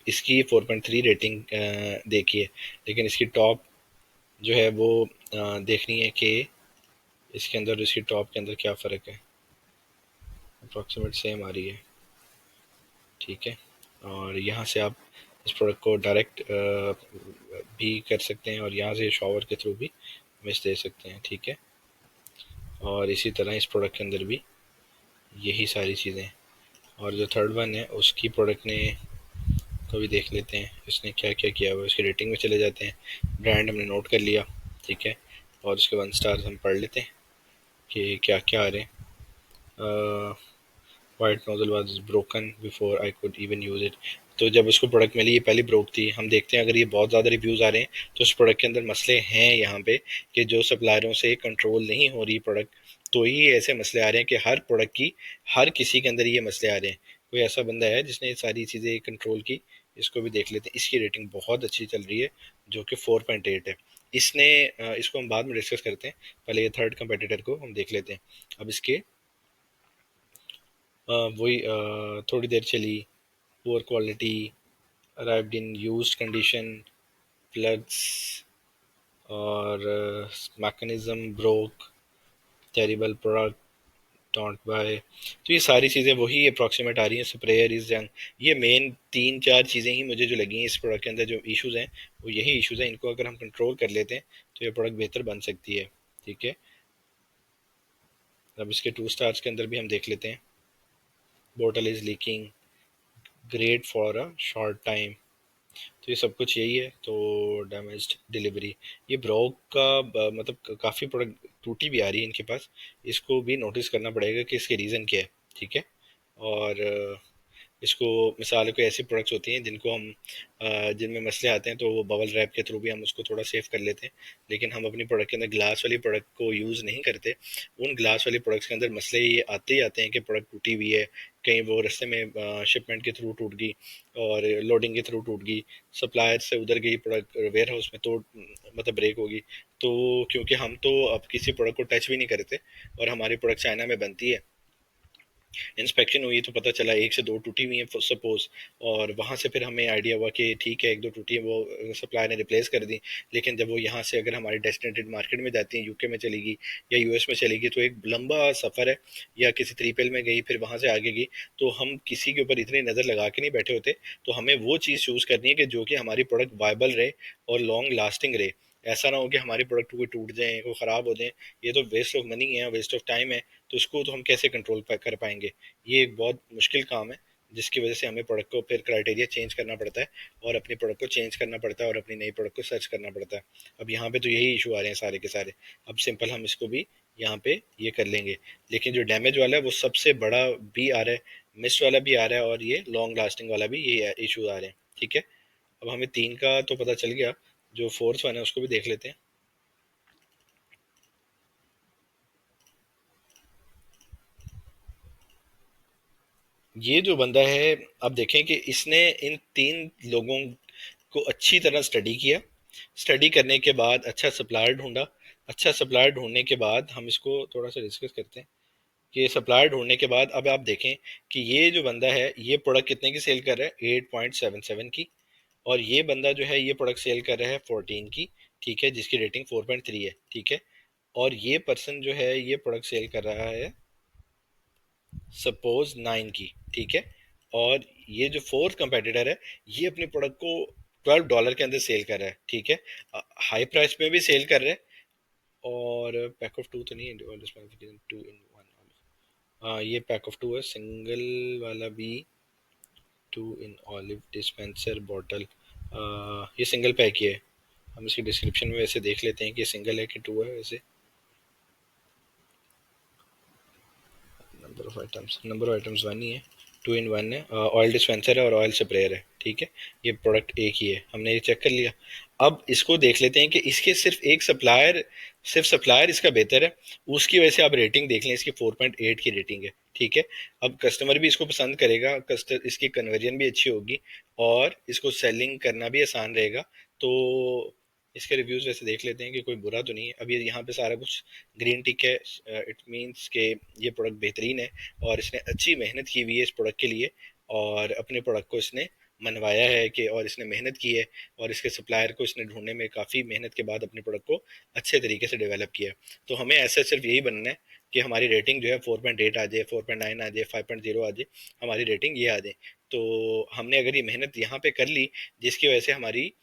इसकी 4.3 रेटिंग देखी है, लेकिन इसकी टॉप जो है वो देखनी है कि इसके अंदर और इसकी टॉप के अंदर क्या फ़र्क है। अप्रॉक्सीमेट सेम आ रही है, ठीक है। और यहाँ से आप इस प्रोडक्ट को डायरेक्ट भी कर सकते हैं और यहाँ से शॉवर के थ्रू भी मिस दे सकते हैं, ठीक है। और इसी तरह इस प्रोडक्ट के अंदर भी यही सारी चीज़ें हैं। और जो थर्ड वन है उसकी प्रोडक्ट ने को भी देख लेते हैं, इसने क्या क्या किया हुआ है। उसकी रेटिंग में चले जाते हैं, ब्रांड हमने नोट कर लिया, ठीक है। और उसके 1 स्टार हम पढ़ लेते हैं कि क्या क्या आ रहे हैं। White nozzle was broken before I could even use it. तो जब उसको प्रोडक्ट मिली, ये पहली ब्रोक थी। हम देखते हैं अगर ये बहुत ज़्यादा रिव्यूज़ आ रहे हैं तो उस प्रोडक्ट के अंदर मसले हैं यहाँ पे, कि जो सप्लायरों से कंट्रोल नहीं हो रही प्रोडक्ट, तो ही ऐसे मसले आ रहे हैं कि हर प्रोडक्ट की, हर किसी के अंदर ये मसले आ रहे हैं। कोई ऐसा बंदा है जिसने ये सारी चीज़ें कंट्रोल की, इसको भी देख लेते हैं। इसकी रेटिंग बहुत अच्छी चल रही है, जो कि 4.8 है। इसने इसको हम बाद में डिस्कस करते हैं, पहले ये थर्ड कंपेटिटर को हम देख लेते हैं। अब इसके वही थोड़ी देर चली, poor quality, arrived in used condition, plugs, और mechanism broke, terrible product, don't buy. तो ये सारी चीज़ें वही अप्रॉक्सीमेट आ रही हैं। स्प्रेयर इज जंग, ये मेन 3-4 चीज़ें ही मुझे जो लगी हैं इस प्रोडक्ट के अंदर जो इश्यूज़ हैं, वो यही इश्यूज़ हैं। इनको अगर हम कंट्रोल कर लेते हैं तो ये प्रोडक्ट बेहतर बन सकती है, ठीक है। अब इसके 2 स्टार्स के अंदर भी हम देख लेते हैं। Bottle is leaking, great for a short time. तो ये सब कुछ यही है। तो डैमेज्ड डिलीवरी, ये ब्रोक का मतलब काफ़ी प्रोडक्ट टूटी भी आ रही है इनके पास। इसको भी नोटिस करना पड़ेगा कि इसके रीज़न क्या है, ठीक है। और इसको, मिसाल कोई ऐसी प्रोडक्ट्स होती हैं जिनको हम जिनमें मसले आते हैं, तो वो बबल रैप के थ्रू भी हम उसको थोड़ा सेव कर लेते हैं। लेकिन हम अपनी प्रोडक्ट के अंदर ग्लास वाली प्रोडक्ट को यूज़ नहीं करते। उन ग्लास वाली प्रोडक्ट्स के अंदर मसले ये आते ही आते हैं कि प्रोडक्ट टूटी हुई है, कहीं वो रास्ते में शिपमेंट के थ्रू टूट गई, और लोडिंग के थ्रू टूट गई, सप्लायर से उधर गई प्रोडक्ट, वेयर हाउस में तो मतलब ब्रेक होगी। तो क्योंकि हम तो अब किसी प्रोडक्ट को टच भी नहीं करते, और हमारी प्रोडक्ट चाइना में बनती है, इंस्पेक्शन हुई तो पता चला 1 से 2 टूटी हुई है सपोज। और वहाँ से फिर हमें आइडिया हुआ कि ठीक है 1-2 टूटी है, वो सप्लायर ने रिप्लेस कर दी। लेकिन जब वो यहाँ से अगर हमारी डेस्टिनेटेड मार्केट में जाती हैं, यूके में चलेगी या यूएस में चलेगी, तो एक लंबा सफ़र है। या किसी 3PL में गई, फिर वहाँ से आगे गई, तो हम किसी के ऊपर इतनी नज़र लगा के नहीं बैठे होते। तो हमें वो चीज़ चूज़ करनी है कि जो कि हमारी प्रोडक्ट वायबल रहे और लॉन्ग लास्टिंग रहे। ऐसा ना हो कि हमारी प्रोडक्ट कोई टूट जाए, कोई ख़राब हो जाए। ये तो वेस्ट ऑफ मनी है, वेस्ट ऑफ टाइम है। तो उसको तो हम कैसे कंट्रोल कर पाएंगे? ये एक बहुत मुश्किल काम है, जिसकी वजह से हमें प्रोडक्ट को फिर क्राइटेरिया चेंज करना पड़ता है, और अपनी प्रोडक्ट को चेंज करना पड़ता है, और अपनी नई प्रोडक्ट को सर्च करना पड़ता है। अब यहाँ पे तो यही इशू आ रहे हैं सारे के सारे। अब सिंपल हम इसको भी यहाँ पे ये कर लेंगे। लेकिन जो डैमेज वाला है वो सबसे बड़ा भी आ रहा है, मिस वाला भी आ रहा है, और ये लॉन्ग लास्टिंग वाला भी, ये इशू आ रहे हैं, ठीक है। अब हमें तीन का तो पता चल गया, जो फोर्थ वन है उसको भी देख लेते हैं। ये जो बंदा है, अब देखें कि इसने इन 3 लोगों को अच्छी तरह स्टडी किया। स्टडी करने के बाद अच्छा सप्लायर ढूंढा। अच्छा सप्लायर ढूंढने के बाद हम इसको थोड़ा सा डिस्कस करते हैं कि सप्लायर ढूंढने के बाद अब आप देखें कि ये जो बंदा है ये प्रोडक्ट कितने की सेल कर रहा है, 8.77 की। और ये बंदा जो है ये प्रोडक्ट सेल कर रहा है 14 की, ठीक है, जिसकी रेटिंग 4.3 है, ठीक है। और ये पर्सन जो है ये प्रोडक्ट सेल कर रहा है सपोज 9 की, ठीक है। और ये जो फोर्थ कंपेटिटर है, ये अपने प्रोडक्ट को $12 के अंदर सेल कर रहा है, ठीक है। हाई प्राइस में भी सेल कर रहा है। और पैक ऑफ टू तो नहीं है, टू इन वन। हाँ, ये पैक ऑफ टू है, सिंगल वाला भी, two in olive dispenser bottle, ये सिंगल पैक ही है। हम इसकी डिस्क्रिप्शन में वैसे देख लेते हैं कि सिंगल है कि टू है। वैसे नंबर ऑफ आइटम्स वन ही है, टू इन वन है, ऑयल डिस्पेंसर है और ऑयल स्प्रेयर है, ठीक है। ये प्रोडक्ट एक ही है, हमने ये चेक कर लिया। अब इसको देख लेते हैं कि इसके सिर्फ सप्लायर इसका बेहतर है, उसकी वजह से आप रेटिंग देख लें, इसकी 4.8 की रेटिंग है, ठीक है। अब कस्टमर भी इसको पसंद करेगा, इसकी कन्वर्जन भी अच्छी होगी और इसको सेलिंग करना भी आसान रहेगा। तो इसके रिव्यूज वैसे देख लेते हैं कि कोई बुरा तो नहीं है। अब ये यहाँ पे सारा कुछ ग्रीन टिक है, इट मीन्स के ये प्रोडक्ट बेहतरीन है और इसने अच्छी मेहनत की हुई है इस प्रोडक्ट के लिए, और अपने प्रोडक्ट को इसने मनवाया है कि, और इसने मेहनत की है और इसके सप्लायर को इसने ढूंढने में काफ़ी मेहनत के बाद अपने प्रोडक्ट को अच्छे तरीके से डेवलप किया है। तो हमें ऐसा सिर्फ यही बनना है कि हमारी रेटिंग जो है 4.8 आ जाए, 4.9 आ जाए, 5.0 आ जाए, हमारी रेटिंग ये आ जाए। तो हमने अगर ये मेहनत यहाँ पे कर ली, जिसकी वजह से हमारी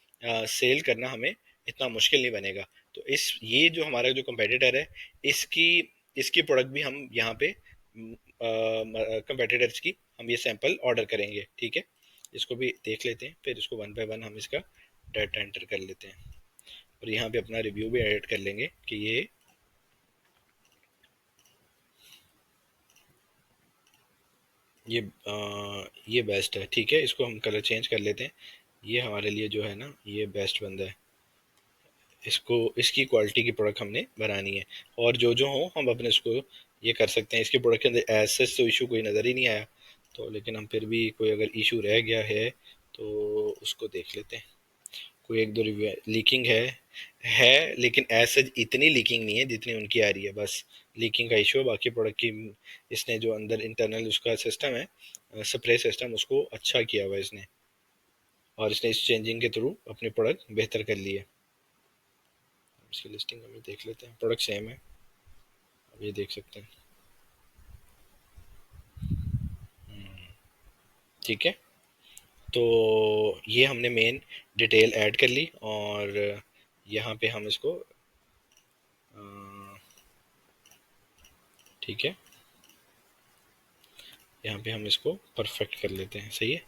सेल करना हमें इतना मुश्किल नहीं बनेगा। तो इस ये जो हमारा जो कंपेटिटर है, इसकी इसकी प्रोडक्ट भी हम यहाँ पे कंपेटिटर्स की हम ये सैंपल ऑर्डर करेंगे, ठीक है। इसको भी देख लेते हैं, फिर इसको वन बाय वन हम इसका डाटा एंटर कर लेते हैं और यहाँ पे अपना रिव्यू भी ऐड कर लेंगे कि ये ये बेस्ट है, ठीक है। इसको हम कलर चेंज कर लेते हैं, ये हमारे लिए जो है ना ये बेस्ट बंदा है। इसको इसकी क्वालिटी की प्रोडक्ट हमने बनानी है और जो जो हो हम अपने इसको ये कर सकते हैं। इसके प्रोडक्ट के अंदर एज सच तो इशू कोई नज़र ही नहीं आया, तो लेकिन हम फिर भी कोई अगर इशू रह गया है तो उसको देख लेते हैं। कोई एक दो रिव्यू लीकिंग है लेकिन एज सच इतनी लीकिंग नहीं है जितनी उनकी आ रही है, बस लीकिंग का इशू है। बाकी प्रोडक्ट की इसने जो अंदर इंटरनल उसका सिस्टम है, स्प्रे सिस्टम, उसको अच्छा किया हुआ है इसने, और इसने इस चेंजिंग के थ्रू अपनी प्रोडक्ट बेहतर कर ली है। इसकी लिस्टिंग हम देख लेते हैं, प्रोडक्ट सेम है, अब ये देख सकते हैं, ठीक है। तो ये हमने मेन डिटेल ऐड कर ली और यहाँ पे हम इसको ठीक है, यहाँ पे हम इसको परफेक्ट कर लेते हैं, सही है।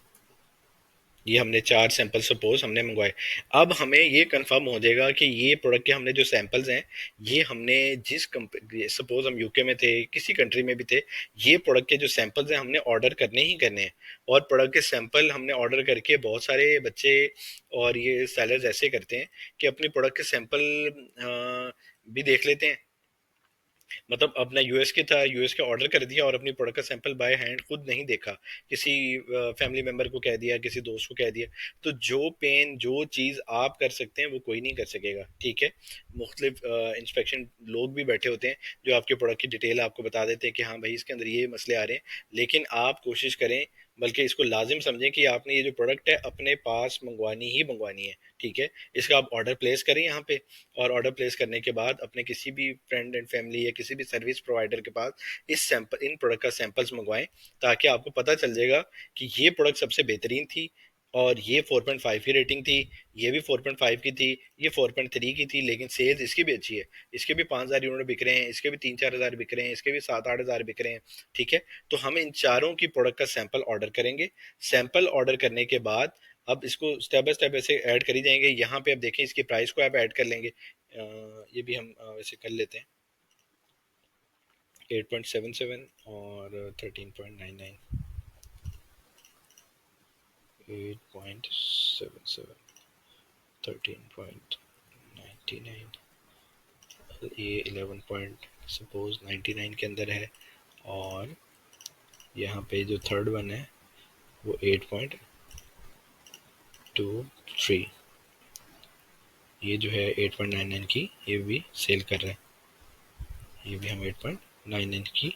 ये हमने 4 सैंपल सपोज हमने मंगवाए। अब हमें ये कंफर्म हो जाएगा कि ये प्रोडक्ट के हमने जो सैंपल्स हैं, ये हमने जिस सपोज हम यूके में थे, किसी कंट्री में भी थे, ये प्रोडक्ट के जो सैंपल्स हैं हमने ऑर्डर करने ही करने हैं। और प्रोडक्ट के सैंपल हमने ऑर्डर करके बहुत सारे बच्चे और ये सेलर्स ऐसे करते हैं कि अपनी प्रोडक्ट के सैंपल भी देख लेते हैं। मतलब अपना यूएस के था, यूएस का ऑर्डर कर दिया और अपनी प्रोडक्ट का सैंपल बाय हैंड खुद नहीं देखा, किसी फैमिली मेंबर को कह दिया, किसी दोस्त को कह दिया। तो जो पेन जो चीज़ आप कर सकते हैं वो कोई नहीं कर सकेगा, ठीक है। मुख्तलिफ इंस्पेक्शन लोग भी बैठे होते हैं जो आपके प्रोडक्ट की डिटेल आपको बता देते हैं कि हाँ भाई इसके अंदर ये मसले आ रहे हैं, लेकिन आप कोशिश करें, बल्कि इसको लाजिम समझें कि आपने ये जो प्रोडक्ट है अपने पास मंगवानी ही मंगवानी है, ठीक है। इसका आप ऑर्डर प्लेस करें यहाँ पे, और ऑर्डर प्लेस करने के बाद अपने किसी भी फ्रेंड एंड फैमिली या किसी भी सर्विस प्रोवाइडर के पास इन प्रोडक्ट का सैंपल्स मंगवाएं, ताकि आपको पता चल जाएगा कि ये प्रोडक्ट सबसे बेहतरीन थी और ये 4.5 की रेटिंग थी, ये भी 4.5 की थी, ये 4.3 की थी, लेकिन सेल्स इसकी भी अच्छी है। इसके भी 5,000 यूनिट बिक रहे हैं, इसके भी 3-4 हज़ार बिक रहे हैं, इसके भी 7-8 हज़ार बिक रहे हैं, ठीक है। तो हम इन चारों की प्रोडक्ट का सैंपल ऑर्डर करेंगे। सैंपल ऑर्डर करने के बाद अब इसको स्टेप बाय स्टेप ऐसे ऐड करी जाएंगे। यहाँ पे अब देखें इसकी प्राइस को आप ऐड कर लेंगे, ये भी हम वैसे कर लेते हैं, 8.77 और 13.99, 8.77, 13.99, ये 11 पॉइंट सपोज 99 के अंदर है, और यहाँ पे जो थर्ड वन है वो 8.23, ये जो है 8.99 की ये भी सेल कर रहा है, ये भी हम 8.99 की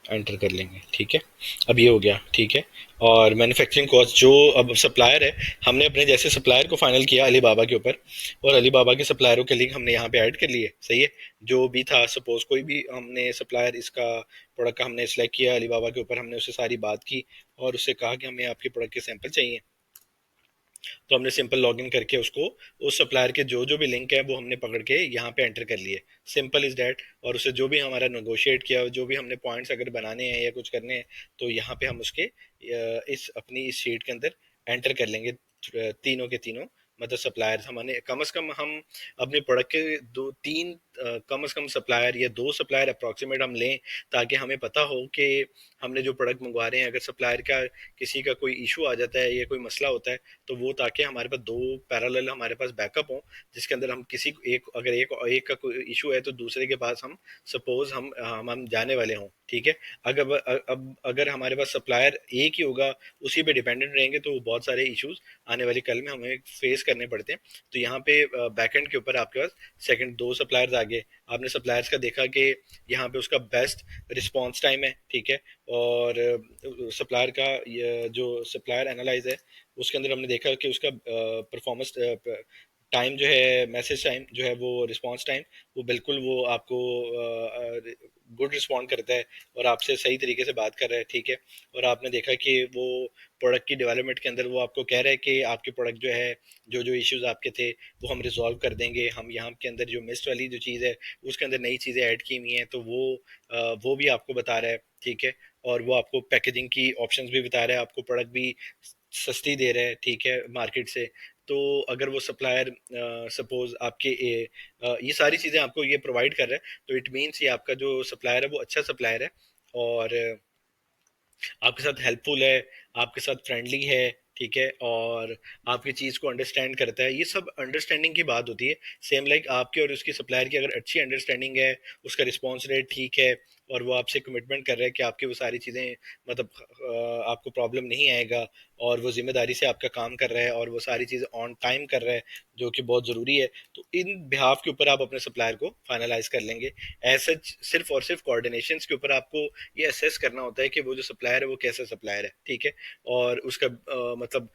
एंटर कर लेंगे, ठीक है। अब ये हो गया, ठीक है। और मैन्युफैक्चरिंग कॉस्ट जो अब सप्लायर है, हमने अपने जैसे सप्लायर को फाइनल किया अली बाबा के ऊपर, और अली बाबा के सप्लायरों के लिंक हमने यहाँ पे ऐड कर लिए, सही है। जो भी था सपोज कोई भी हमने सप्लायर इसका प्रोडक्ट का हमने सेलेक्ट किया अली बाबा के ऊपर, हमने उससे सारी बात की और उससे कहा कि हमें आपके प्रोडक्ट के सैंपल चाहिए। तो हमने सिंपल लॉगिन करके उसको उस सप्लायर के जो जो भी लिंक है वो हमने पकड़ के यहाँ पे एंटर कर लिए, सिंपल इज डैट। और उससे जो भी हमारा नेगोशिएट किया, जो भी हमने पॉइंट्स अगर बनाने हैं या कुछ करने हैं, तो यहाँ पे हम उसके इस अपनी इस शीट के अंदर एंटर कर लेंगे, तीनों के तीनों मतलब सप्लायर्स, हमारे कम से कम हम अपने प्रोडक्ट के दो तीन कम से कम सप्लायर या दो सप्लायर अप्रॉक्सीमेट हम लें, ताकि हमें पता हो कि हमने जो प्रोडक्ट मंगवा रहे हैं, अगर सप्लायर का किसी का कोई इशू आ जाता है या कोई मसला होता है, तो वो ताकि हमारे पास दो पैरेलल हमारे पास बैकअप हो, जिसके अंदर हम किसी एक अगर एक का कोई इशू है तो दूसरे के पास हम सपोज हम जाने वाले हों, ठीक है। अगर अब अगर हमारे पास सप्लायर एक ही होगा, उसी पे डिपेंडेंट रहेंगे, तो बहुत सारे इश्यूज आने वाली कल में हमें फेस करने पड़ते हैं। तो यहाँ पे बैकएंड के ऊपर आपके पास सेकंड दो सप्लायर्स आगे, आपने सप्लायर्स का देखा कि यहाँ पे उसका बेस्ट रिस्पॉन्स टाइम है, ठीक है। और सप्लायर का जो सप्लायर एनालाइज है, उसके अंदर हमने देखा कि उसका परफॉर्मेंस टाइम जो है, मैसेज टाइम जो है, वो रिस्पॉन्स टाइम, वो बिल्कुल वो आपको गुड रिस्पॉन्ड करता है और आपसे सही तरीके से बात कर रहा है, ठीक है। और आपने देखा कि वो प्रोडक्ट की डेवलपमेंट के अंदर वो आपको कह रहा है कि आपके प्रोडक्ट जो है, जो जो इश्यूज आपके थे वो हम रिजॉल्व कर देंगे, हम यहाँ के अंदर जो मिस्ट वाली जो चीज़ है उसके अंदर नई चीज़ें ऐड की हुई हैं, तो वो भी आपको बता रहा है, ठीक है। और वो आपको पैकेजिंग की ऑप्शंस भी बता रहा है, आपको प्रोडक्ट भी सस्ती दे रहा है, ठीक है, मार्केट से। तो अगर वो सप्लायर सपोज आपके ये सारी चीज़ें आपको ये प्रोवाइड कर रहा है, तो इट मीन्स ये आपका जो सप्लायर है वो अच्छा सप्लायर है, और आपके साथ हेल्पफुल है, आपके साथ फ्रेंडली है, ठीक है, और आपकी चीज़ को अंडरस्टैंड करता है। ये सब अंडरस्टैंडिंग की बात होती है। सेम लाइक आपके और उसकी सप्लायर की अगर अच्छी अंडरस्टैंडिंग है, उसका रिस्पॉन्स रेट ठीक है, और वो आपसे कमिटमेंट कर रहा है कि आपकी वो सारी चीज़ें, मतलब आपको प्रॉब्लम नहीं आएगा, और वो जिम्मेदारी से आपका काम कर रहा है, और वो सारी चीज़ें ऑन टाइम कर रहा है, जो कि बहुत ज़रूरी है, तो इन बिहाफ के ऊपर आप अपने सप्लायर को फाइनलाइज कर लेंगे। ऐसा सिर्फ और सिर्फ कोऑर्डिनेशन के ऊपर आपको ये असेस करना होता है कि वो जो सप्लायर है वो कैसा सप्लायर है, ठीक है। और उसका मतलब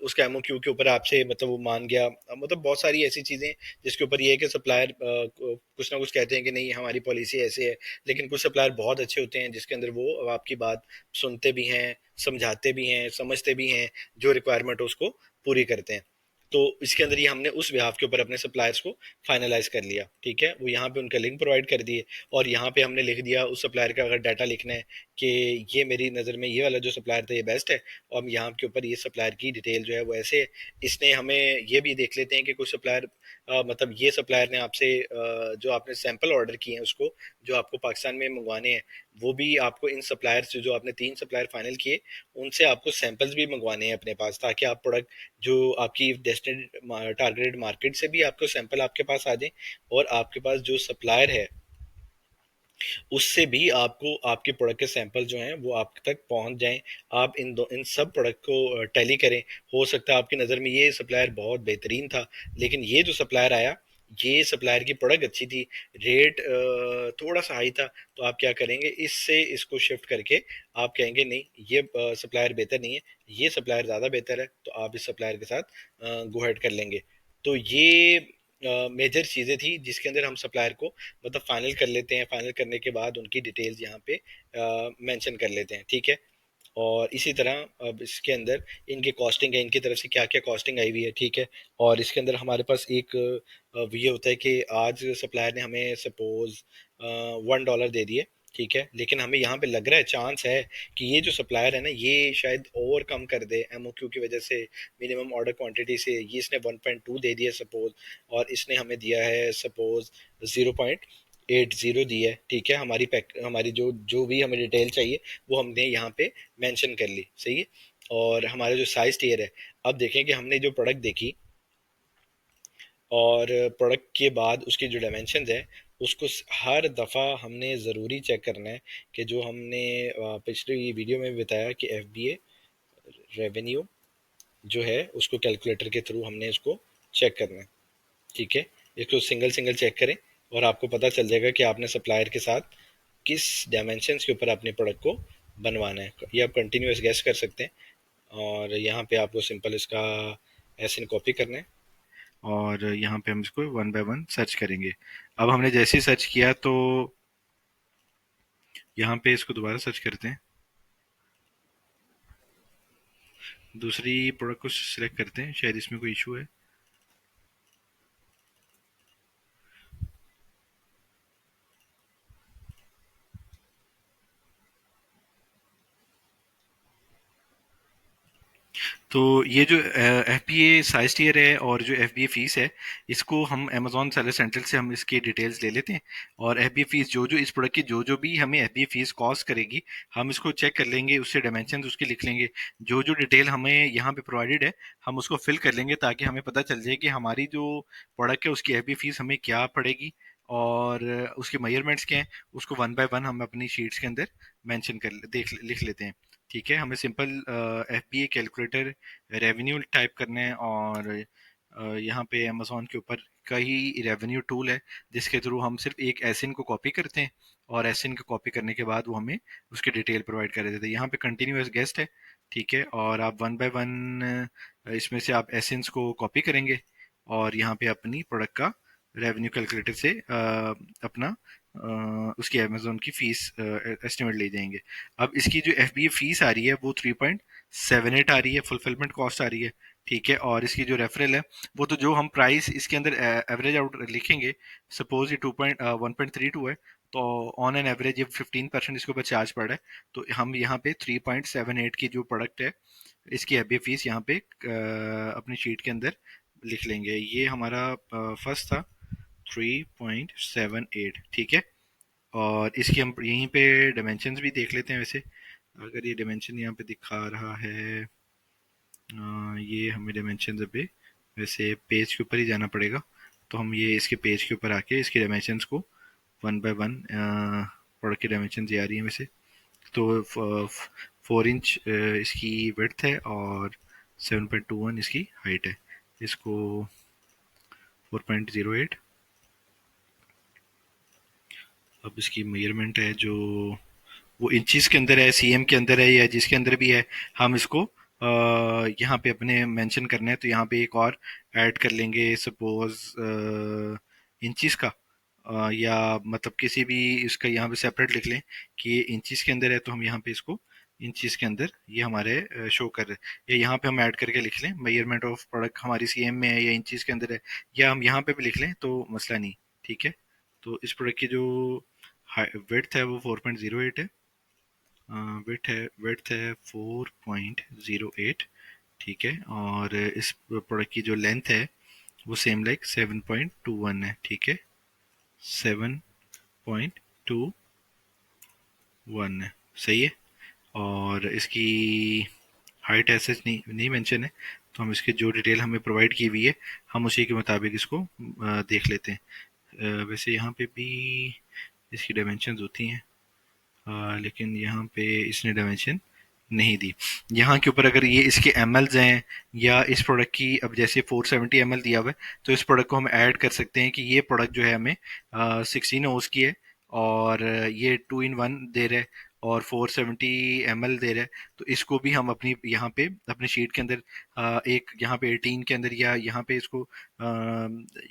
उसका एमओक्यू के ऊपर आपसे मतलब वो मान गया, मतलब बहुत सारी ऐसी चीजें जिसके ऊपर ये है कि सप्लायर कुछ ना कुछ कहते हैं कि नहीं हमारी पॉलिसी ऐसे है, लेकिन कुछ सप्लायर बहुत अच्छे होते हैं जिसके अंदर वो आपकी बात सुनते भी हैं, समझाते भी हैं, समझते भी हैं, जो रिक्वायरमेंट हो उसको पूरी करते हैं। तो इसके अंदर ये हमने उस बिहाफ के ऊपर अपने सप्लायर्स को फाइनलाइज कर लिया, ठीक है। वो यहाँ पे उनका लिंक प्रोवाइड कर दिए, और यहाँ पे हमने लिख दिया उस सप्लायर का अगर डाटा लिखना है कि ये मेरी नज़र में ये वाला जो सप्लायर था ये बेस्ट है, और हम यहाँ के ऊपर ये सप्लायर की डिटेल जो है वो ऐसे है। इसने हमें ये भी देख लेते हैं कि कुछ सप्लायर मतलब ये सप्लायर ने आपसे जो आपने सैंपल ऑर्डर किए हैं उसको, जो आपको पाकिस्तान में मंगवाने हैं, वो भी आपको इन सप्लायर से, जो आपने तीन सप्लायर फाइनल किए, उनसे आपको सैंपल्स भी मंगवाने हैं अपने पास, ताकि आप प्रोडक्ट जो आपकी डेस्टिनेड टारगेटेड मार्केट से भी आपको सैंपल आपके पास आ जाए, और आपके पास जो सप्लायर है उससे भी आपको आपके प्रोडक्ट के सैंपल जो हैं वो आप तक पहुंच जाएं। आप इन सब प्रोडक्ट को टैली करें। हो सकता है आपकी नज़र में ये सप्लायर बहुत बेहतरीन था, लेकिन ये जो सप्लायर आया, ये सप्लायर की प्रोडक्ट अच्छी थी, रेट थोड़ा सा हाई था, तो आप क्या करेंगे, इससे इसको शिफ्ट करके आप कहेंगे नहीं ये सप्लायर बेहतर नहीं है, ये सप्लायर ज़्यादा बेहतर है, तो आप इस सप्लायर के साथ गो हेड कर लेंगे। तो ये मेजर चीज़ें थी जिसके अंदर हम सप्लायर को मतलब फाइनल कर लेते हैं। फाइनल करने के बाद उनकी डिटेल्स यहाँ पे मेंशन कर लेते हैं, ठीक है। और इसी तरह अब इसके अंदर इनकी कॉस्टिंग है, इनकी तरफ से क्या क्या कॉस्टिंग आई हुई है, ठीक है। और इसके अंदर हमारे पास एक ये होता है कि आज सप्लायर ने हमें सपोज $1 दे दिए, ठीक है, लेकिन हमें यहाँ पे लग रहा है, चांस है कि ये जो सप्लायर है ना ये शायद और कम कर दे एमओक्यू की वजह से, मिनिमम ऑर्डर क्वांटिटी से। ये इसने 1.2 दे दिया सपोज, और इसने हमें दिया है सपोज 0.80 दी है, ठीक है। हमारी जो जो भी हमें डिटेल चाहिए वो हमने यहाँ पे मेंशन कर ली, सही है। और हमारा जो साइज टियर है, अब देखें कि हमने जो प्रोडक्ट देखी और प्रोडक्ट के बाद उसकी जो डायमेंशंस है, उसको हर दफ़ा हमने ज़रूरी चेक करना है कि जो हमने पिछली वीडियो में भी बताया कि एफ बी ए रेवेन्यू जो है उसको कैलकुलेटर के थ्रू हमने इसको चेक करना है, ठीक है। इसको सिंगल सिंगल चेक करें, और आपको पता चल जाएगा कि आपने सप्लायर के साथ किस डायमेंशंस के ऊपर अपने प्रोडक्ट को बनवाना है। ये आप कंटिन्यूस गैस कर सकते हैं, और यहाँ पे आपको सिंपल इसका ऐसे कॉपी करना है, और यहाँ पे हम इसको वन बाय वन सर्च करेंगे। अब हमने जैसे ही सर्च किया तो यहाँ पे इसको दोबारा सर्च करते हैं, दूसरी प्रोडक्ट को सिलेक्ट करते हैं, शायद इसमें कोई इशू है। तो ये जो FBA साइज टियर है और जो FBA फीस है, इसको हम अमेजोन सेलर सेंट्रल से हम इसकी डिटेल्स ले लेते हैं। और FBA फीस जो जो इस प्रोडक्ट की जो जो भी हमें FBA फीस कॉस्ट करेगी, हम इसको चेक कर लेंगे, उससे डायमेंशन उसके लिख लेंगे। जो जो डिटेल हमें यहाँ पे प्रोवाइडेड है, हम उसको फिल कर लेंगे ताकि हमें पता चल जाए कि हमारी जो प्रोडक्ट है उसकी FBA फीस हमें क्या पड़ेगी और उसके मेजरमेंट्स क्या हैं। उसको वन बाय वन हम अपनी शीट्स के अंदर मेंशन कर देख लिख लेते हैं। ठीक है, हमें simple FBA calculator revenue type करना है और यहाँ पे अमेजोन के ऊपर का ही रेवेन्यू टूल है, जिसके थ्रू हम सिर्फ एक एसिन को कॉपी करते हैं और एसिन को कॉपी करने के बाद वो हमें उसकी डिटेल प्रोवाइड कर देते हैं। यहाँ पे कंटिन्यूअस गेस्ट है, ठीक है, और आप वन बाय वन इसमें से आप एसिन्स को कॉपी करेंगे और यहाँ पे अपनी प्रोडक्ट का रेवेन्यू कैलकुलेटर से अपना उसकी अमेजोन की फीस एस्टिमेट ले जाएंगे। अब इसकी जो FBA फीस आ रही है वो 3.78 आ रही है, फुलफिलमेंट कॉस्ट आ रही है। ठीक है, और इसकी जो रेफरल है वो तो जो हम प्राइस इसके अंदर एवरेज आउट लिखेंगे, सपोज ये 1.32 है, तो ऑन एन एवरेज ये 15% इसके ऊपर चार्ज पड़ रहा है। तो हम यहाँ पे 3.78 की जो प्रोडक्ट है इसकी FBA फीस यहाँ पे अपनी शीट के अंदर लिख लेंगे। ये हमारा फर्स्ट था 3.78, ठीक है। और इसकी हम यहीं पे डायमेंशंस भी देख लेते हैं। वैसे अगर ये डायमेंशन यहाँ पे दिखा रहा है, ये हमें डायमेंशन अभी वैसे पेज के ऊपर ही जाना पड़ेगा। तो हम ये इसके पेज के ऊपर आके इसके डायमेंशंस को वन बाय वन प्रोडक्ट की डायमेंशन ये आ रही है वैसे। तो 4 इंच इसकी विड्थ है और 7.21 इसकी हाइट है। इसको 4.08। अब इसकी मेजरमेंट है जो वो इंचेस के अंदर है, CM के अंदर है या जिसके अंदर भी है, हम इसको यहाँ पे अपने मेंशन करना है। तो यहाँ पे एक और ऐड कर लेंगे, सपोज इंचेस का, या मतलब किसी भी इसका यहाँ पे सेपरेट लिख लें कि ये इंचेस के अंदर है, तो हम यहाँ पे इसको इंचेस के अंदर ये हमारे शो कर रहे हैं। या यहाँ पे हम ऐड करके लिख लें मेजरमेंट ऑफ प्रोडक्ट हमारी CM में है या इंचेस के अंदर है, या हम यहाँ पे भी लिख लें तो मसला नहीं। ठीक है, तो इस प्रोडक्ट की जो विड्थ है वो 4.08 है, विड्थ है 4.08, ठीक है। और इस प्रोडक्ट की जो लेंथ है वो सेम लाइक 7.21 है, ठीक है, 7.21 है, सही है। और इसकी हाइट ऐसे नहीं नहीं मेंशन है, तो हम इसकी जो डिटेल हमें प्रोवाइड की हुई है हम उसी के मुताबिक इसको देख लेते हैं। वैसे यहाँ पे भी इसकी डायमेंशंस होती हैं, लेकिन यहाँ पे इसने डायमेंशन नहीं दी। यहाँ के ऊपर अगर ये इसके mls हैं या इस प्रोडक्ट की, अब जैसे 470 ml दिया हुआ है, तो इस प्रोडक्ट को हम ऐड कर सकते हैं कि ये प्रोडक्ट जो है हमें 16 ओस की है और ये 2 in 1 दे रहा है और 470 ml दे रहा है। तो इसको भी हम अपनी यहाँ पे अपने शीट के अंदर एक यहाँ पे 18 के अंदर या यहाँ पे इसको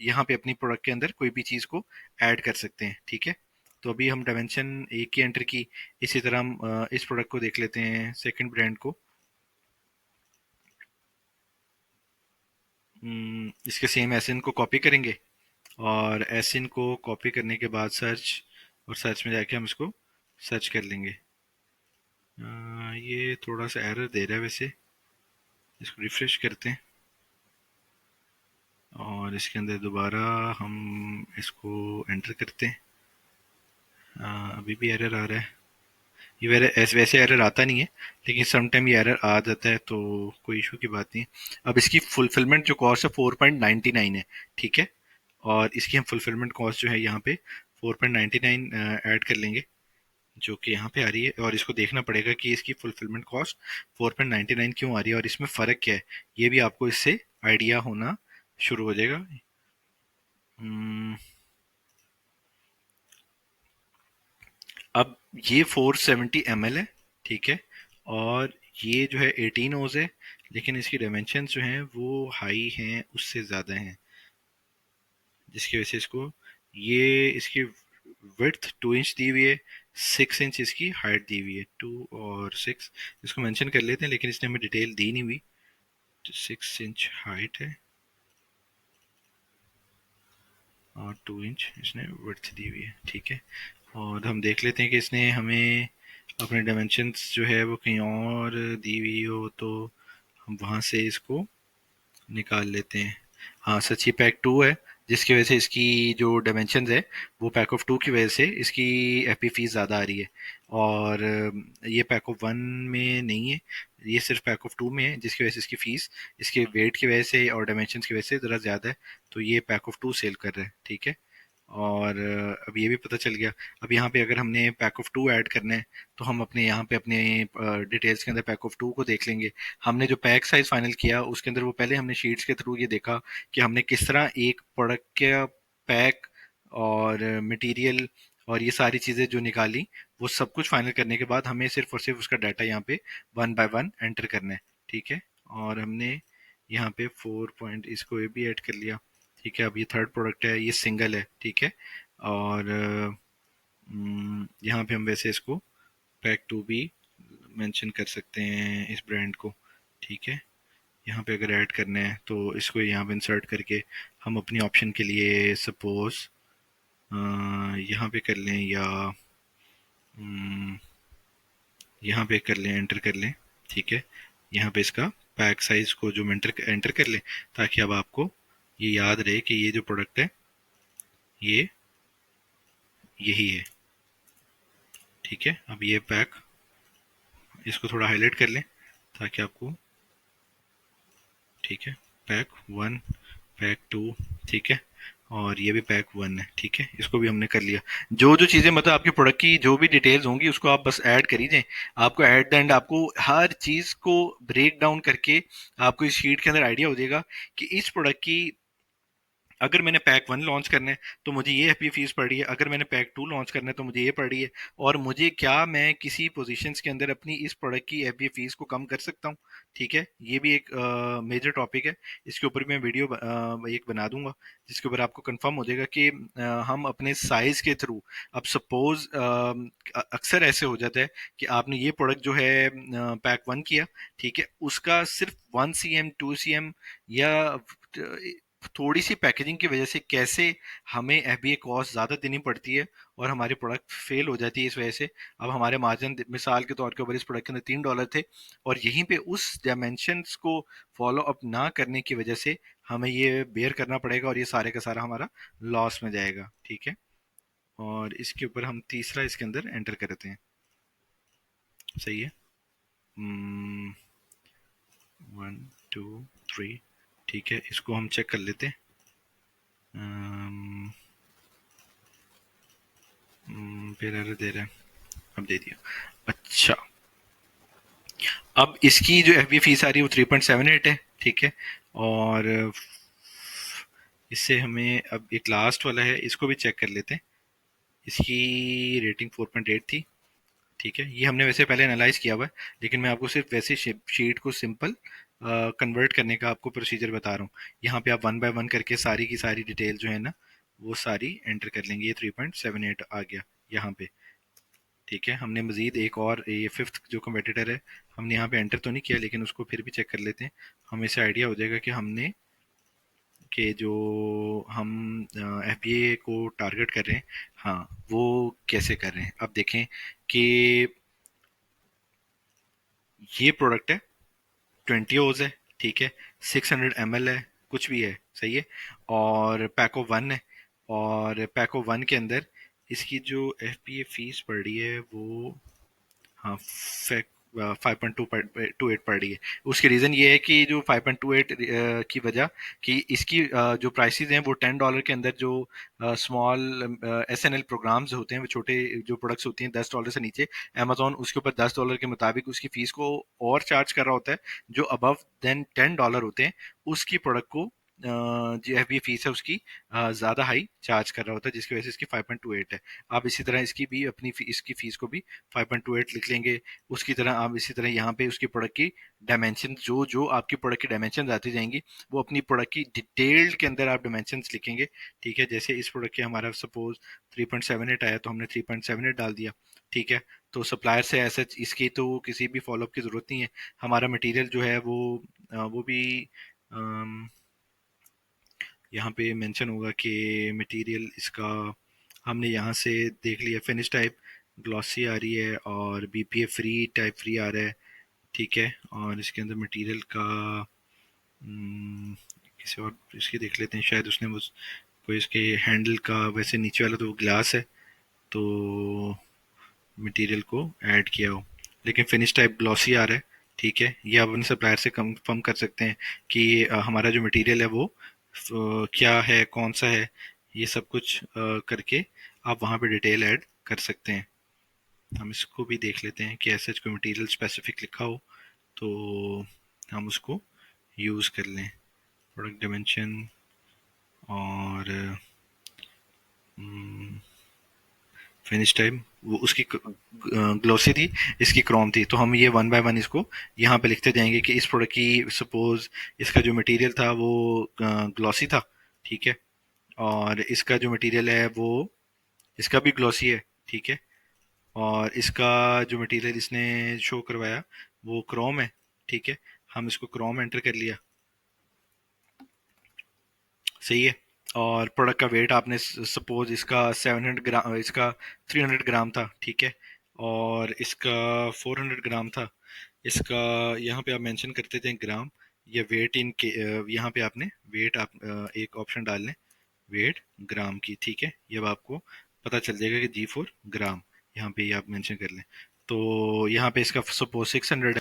यहाँ पे अपनी प्रोडक्ट के अंदर कोई भी चीज़ को ऐड कर सकते हैं। ठीक है, तो अभी हम डायमेंशन एक की एंटर की। इसी तरह हम इस प्रोडक्ट को देख लेते हैं, सेकंड ब्रांड को। इसके सेम एसिन को कॉपी करेंगे और एसिन को कॉपी करने के बाद सर्च, और सर्च में जाके हम इसको सर्च कर लेंगे। ये थोड़ा सा एरर दे रहा है वैसे, इसको रिफ्रेश करते हैं और इसके अंदर दोबारा हम इसको एंटर करते हैं। अभी भी एरर आ रहा है। ये वैसे एरर आता नहीं है, लेकिन समटाइम ये एरर आ जाता है, तो कोई इशू की बात नहीं है। अब इसकी फुलफिलमेंट जो कॉस्ट है 4.99 है, ठीक है। और इसकी हम फुलफिलमेंट कॉस्ट जो है यहाँ पे 4.99 ऐड कर लेंगे, जो कि यहाँ पे आ रही है। और इसको देखना पड़ेगा कि इसकी फुलफिलमेंट कॉस्ट 4.99 क्यों आ रही है और इसमें फ़र्क क्या है, ये भी आपको इससे आइडिया होना शुरू हो जाएगा। हम्म, अब ये 470 ml है, ठीक है, और ये जो है 18 ओज है, लेकिन इसकी डायमेंशन जो हैं वो हाई हैं, उससे ज़्यादा हैं, जिसकी वजह से इसको ये इसकी विड्थ 2 इंच दी हुई है, 6 इंच इसकी हाइट दी हुई है, 2 और 6 इसको मेंशन कर लेते हैं, लेकिन इसने हमें डिटेल दी नहीं हुई। तो 6 इंच हाइट है और 2 इंच इसने विड्थ दी हुई है, ठीक है। और हम देख लेते हैं कि इसने हमें अपने डायमेंशंस जो है वो कहीं और दी हुई हो तो हम वहाँ से इसको निकाल लेते हैं। हाँ सच, ये पैक टू है, जिसकी वजह से इसकी जो डायमेंशन है वो पैक ऑफ टू की वजह से इसकी एपी फीस ज़्यादा आ रही है। और ये पैक ऑफ वन में नहीं है, ये सिर्फ पैक ऑफ टू में है, जिसकी वजह से इसकी फीस इसके वेट की वजह से और डायमेंशन की वजह से ज़रा ज़्यादा है। तो ये पैक ऑफ टू सेल कर रहे हैं, ठीक है। और अब ये भी पता चल गया। अब यहाँ पे अगर हमने पैक ऑफ टू ऐड करना है तो हम अपने यहाँ पे अपने डिटेल्स के अंदर पैक ऑफ टू को देख लेंगे। हमने जो पैक साइज फाइनल किया उसके अंदर वो पहले हमने शीट्स के थ्रू ये देखा कि हमने किस तरह एक प्रोडक्ट का पैक और मटेरियल और ये सारी चीज़ें जो निकाली, वो सब कुछ फाइनल करने के बाद हमें सिर्फ और सिर्फ उसका डाटा यहाँ पे वन बाय वन एंटर करना है, ठीक है। और हमने यहाँ पे 4 पॉइंट इसको ये भी ऐड कर लिया, ठीक है। अब ये थर्ड प्रोडक्ट है, ये सिंगल है, ठीक है। और यहाँ पे हम वैसे इसको पैक टू भी मेंशन कर सकते हैं इस ब्रांड को, ठीक है। यहाँ पे अगर ऐड करना है तो इसको यहाँ पे इंसर्ट करके हम अपनी ऑप्शन के लिए सपोज यहाँ पे कर लें, या यहाँ पे कर लें, एंटर कर लें, ठीक है। यहाँ पे इसका पैक साइज को जो एंटर एंटर कर लें, ताकि अब आपको ये याद रहे कि ये जो प्रोडक्ट है ये यही है, ठीक है। अब ये पैक, इसको थोड़ा हाईलाइट कर लें ताकि आपको, ठीक है, पैक वन, पैक टू, ठीक है। और ये भी पैक वन है, ठीक है। इसको भी हमने कर लिया। जो जो चीज़ें मतलब आपके प्रोडक्ट की जो भी डिटेल्स होंगी उसको आप बस ऐड कर दीजिए। आपको एट द एंड आपको हर चीज़ को ब्रेक डाउन करके आपको इस शीट के अंदर आइडिया हो जाएगा कि इस प्रोडक्ट की अगर मैंने पैक वन लॉन्च करना है तो मुझे ये एफपी फीस पड़ रही है, अगर मैंने पैक टू लॉन्च करना है तो मुझे ये पड़ रही है, और मुझे क्या मैं किसी पोजीशंस के अंदर अपनी इस प्रोडक्ट की एफपी फीस को कम कर सकता हूँ, ठीक है। ये भी एक मेजर टॉपिक है। इसके ऊपर मैं वीडियो एक बना दूंगा जिसके ऊपर आपको कंफर्म हो जाएगा कि हम अपने साइज के थ्रू, अब सपोज अक्सर ऐसे हो जाता है कि आपने ये प्रोडक्ट जो है पैक वन किया, ठीक है, उसका सिर्फ 1 cm 2 cm या थोड़ी सी पैकेजिंग की वजह से कैसे हमें एफबीए कॉस्ट ज़्यादा देनी पड़ती है और हमारी प्रोडक्ट फेल हो जाती है इस वजह से। अब हमारे मार्जिन मिसाल के तौर के ऊपर इस प्रोडक्ट के अंदर $3 थे, और यहीं पे उस डायमेंशंस को फॉलो अप ना करने की वजह से हमें ये बेयर करना पड़ेगा और ये सारे का सारा हमारा लॉस में जाएगा, ठीक है। और इसके ऊपर हम तीसरा इसके अंदर एंटर करते हैं, सही है। 1 2 3, ठीक है। इसको हम चेक कर लेते हैं। अम्म, फिर एरर दे रहा है, अब दे दिया। अच्छा, अब इसकी जो एफ बी फीस आ रही है वो 3.78 है, ठीक है। और इससे हमें अब एक लास्ट वाला है, इसको भी चेक कर लेते हैं। इसकी रेटिंग 4.8 थी, ठीक है। ये हमने वैसे पहले एनालाइज किया हुआ है, लेकिन मैं आपको सिर्फ वैसे शीट को सिंपल कन्वर्ट करने का आपको प्रोसीजर बता रहा हूँ। यहाँ पे आप वन बाय वन करके सारी की सारी डिटेल जो है ना वो सारी एंटर कर लेंगे। ये 3.78 आ गया यहाँ पे, ठीक है। हमने मजीद एक और ये फिफ्थ जो कम्पेटिटर है हमने यहाँ पे एंटर तो नहीं किया, लेकिन उसको फिर भी चेक कर लेते हैं। हमें इससे आइडिया हो जाएगा कि हमने कि जो हम एफ बी ए को टारगेट कर रहे हैं, हाँ वो कैसे कर रहे हैं। अब देखें कि ये प्रोडक्ट है 20 ओज है, ठीक है, 600 ml है, कुछ भी है, सही है। और पैको वन है, और पैको वन के अंदर इसकी जो एफ पी ए फीस पड़ रही है वो, हाँ, 5.28 पड़ रही है। उसकी रीज़न ये है कि जो 5.28 की वजह कि इसकी जो प्राइसेस हैं वो $10 के अंदर जो small S N L programs होते हैं, वो छोटे जो प्रोडक्ट्स होती हैं $10 से नीचे, अमेजोन उसके ऊपर $10 के मुताबिक उसकी फ़ीस को और चार्ज कर रहा होता है। जो अबव देन $10 होते हैं उसकी प्रोडक्ट को जो एफ बी फीस है उसकी ज़्यादा हाई चार्ज कर रहा होता है, जिसकी वजह से इसकी 5.28 है। आप इसी तरह इसकी भी अपनी इसकी फ़ीस को भी 5.28 लिख लेंगे। उसकी तरह आप इसी तरह यहाँ पे उसकी प्रोडक्ट की डायमेंशन, जो जो आपकी प्रोडक्ट की डायमेंशन आती जाएंगी वो अपनी प्रोडक्ट की डिटेल्ड के अंदर आप डायमेंशन लिखेंगे, ठीक है। जैसे इस प्रोडक्ट के हमारा सपोज 3.78 आया तो हमने 3.78 डाल दिया, ठीक है। तो सप्लायर से ऐसा इसकी तो किसी भी फॉलोअप की ज़रूरत नहीं है। हमारा मटेरियल जो है वो भी यहाँ पे मेंशन होगा कि मटेरियल इसका हमने यहाँ से देख लिया, फिनिश टाइप ग्लॉसी आ रही है और बीपीए फ्री टाइप फ्री आ रहा है, ठीक है। और इसके अंदर मटेरियल का किसी और इसकी देख लेते हैं, शायद उसने वो कोई इसके हैंडल का, वैसे नीचे वाला तो ग्लास है, तो मटेरियल को ऐड किया हो, लेकिन फिनिश टाइप ग्लॉसी आ रहा है। ठीक है, ये आप अपने सप्लायर से कंफर्म कर सकते हैं कि हमारा जो मटेरियल है वो क्या है, कौन सा है, ये सब कुछ करके आप वहाँ पे डिटेल ऐड कर सकते हैं। हम इसको भी देख लेते हैं कि ऐसा कोई मटेरियल स्पेसिफिक लिखा हो तो हम उसको यूज़ कर लें। प्रोडक्ट डायमेंशन और फिनिश टाइम, वो उसकी ग्लोसी थी, इसकी क्रोम थी, तो हम ये वन बाय वन इसको यहाँ पे लिखते जाएंगे कि इस प्रोडक्ट की सपोज इसका जो मटेरियल था वो ग्लॉसी था। ठीक है, और इसका जो मटेरियल है वो इसका भी ग्लॉसी है। ठीक है, और इसका जो मटेरियल इसने शो करवाया वो क्रोम है। ठीक है, हम इसको क्रोम एंटर कर लिया। सही है। और प्रोडक्ट का वेट आपने सपोज इसका 700 ग्राम, इसका 300 ग्राम था। ठीक है, और इसका 400 ग्राम था। इसका यहाँ पे आप मेंशन करते थे ग्राम या वेट इन के, यहाँ पे आपने वेट आप एक ऑप्शन डाल लें, वेट ग्राम की। ठीक है, ये अब आपको पता चल जाएगा कि G4 ग्राम, यहाँ पे ये आप मेंशन कर लें। तो यहाँ पे इसका सपोज 600,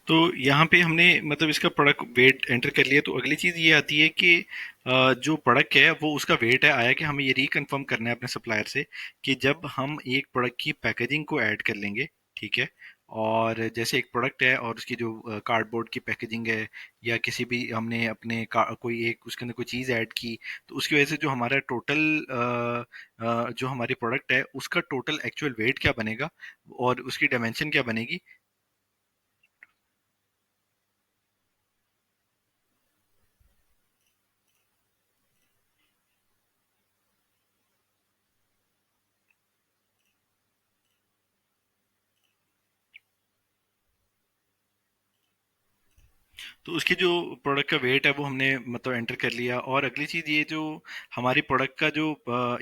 तो यहाँ पे हमने मतलब इसका प्रोडक्ट वेट एंटर कर लिया। तो अगली चीज़ ये आती है कि जो प्रोडक्ट है वो उसका वेट है आया, कि हमें ये रिकन्फर्म करना है अपने सप्लायर से कि जब हम एक प्रोडक्ट की पैकेजिंग को ऐड कर लेंगे। ठीक है, और जैसे एक प्रोडक्ट है और उसकी जो कार्डबोर्ड की पैकेजिंग है, या किसी भी हमने अपने कोई एक उसके अंदर कोई चीज़ ऐड की, तो उसकी वजह से जो हमारा टोटल जो हमारी प्रोडक्ट है उसका टोटल एक्चुअल वेट क्या बनेगा और उसकी डायमेंशन क्या बनेगी। तो उसकी जो प्रोडक्ट का वेट है वो हमने मतलब एंटर कर लिया। और अगली चीज़ ये जो हमारी प्रोडक्ट का जो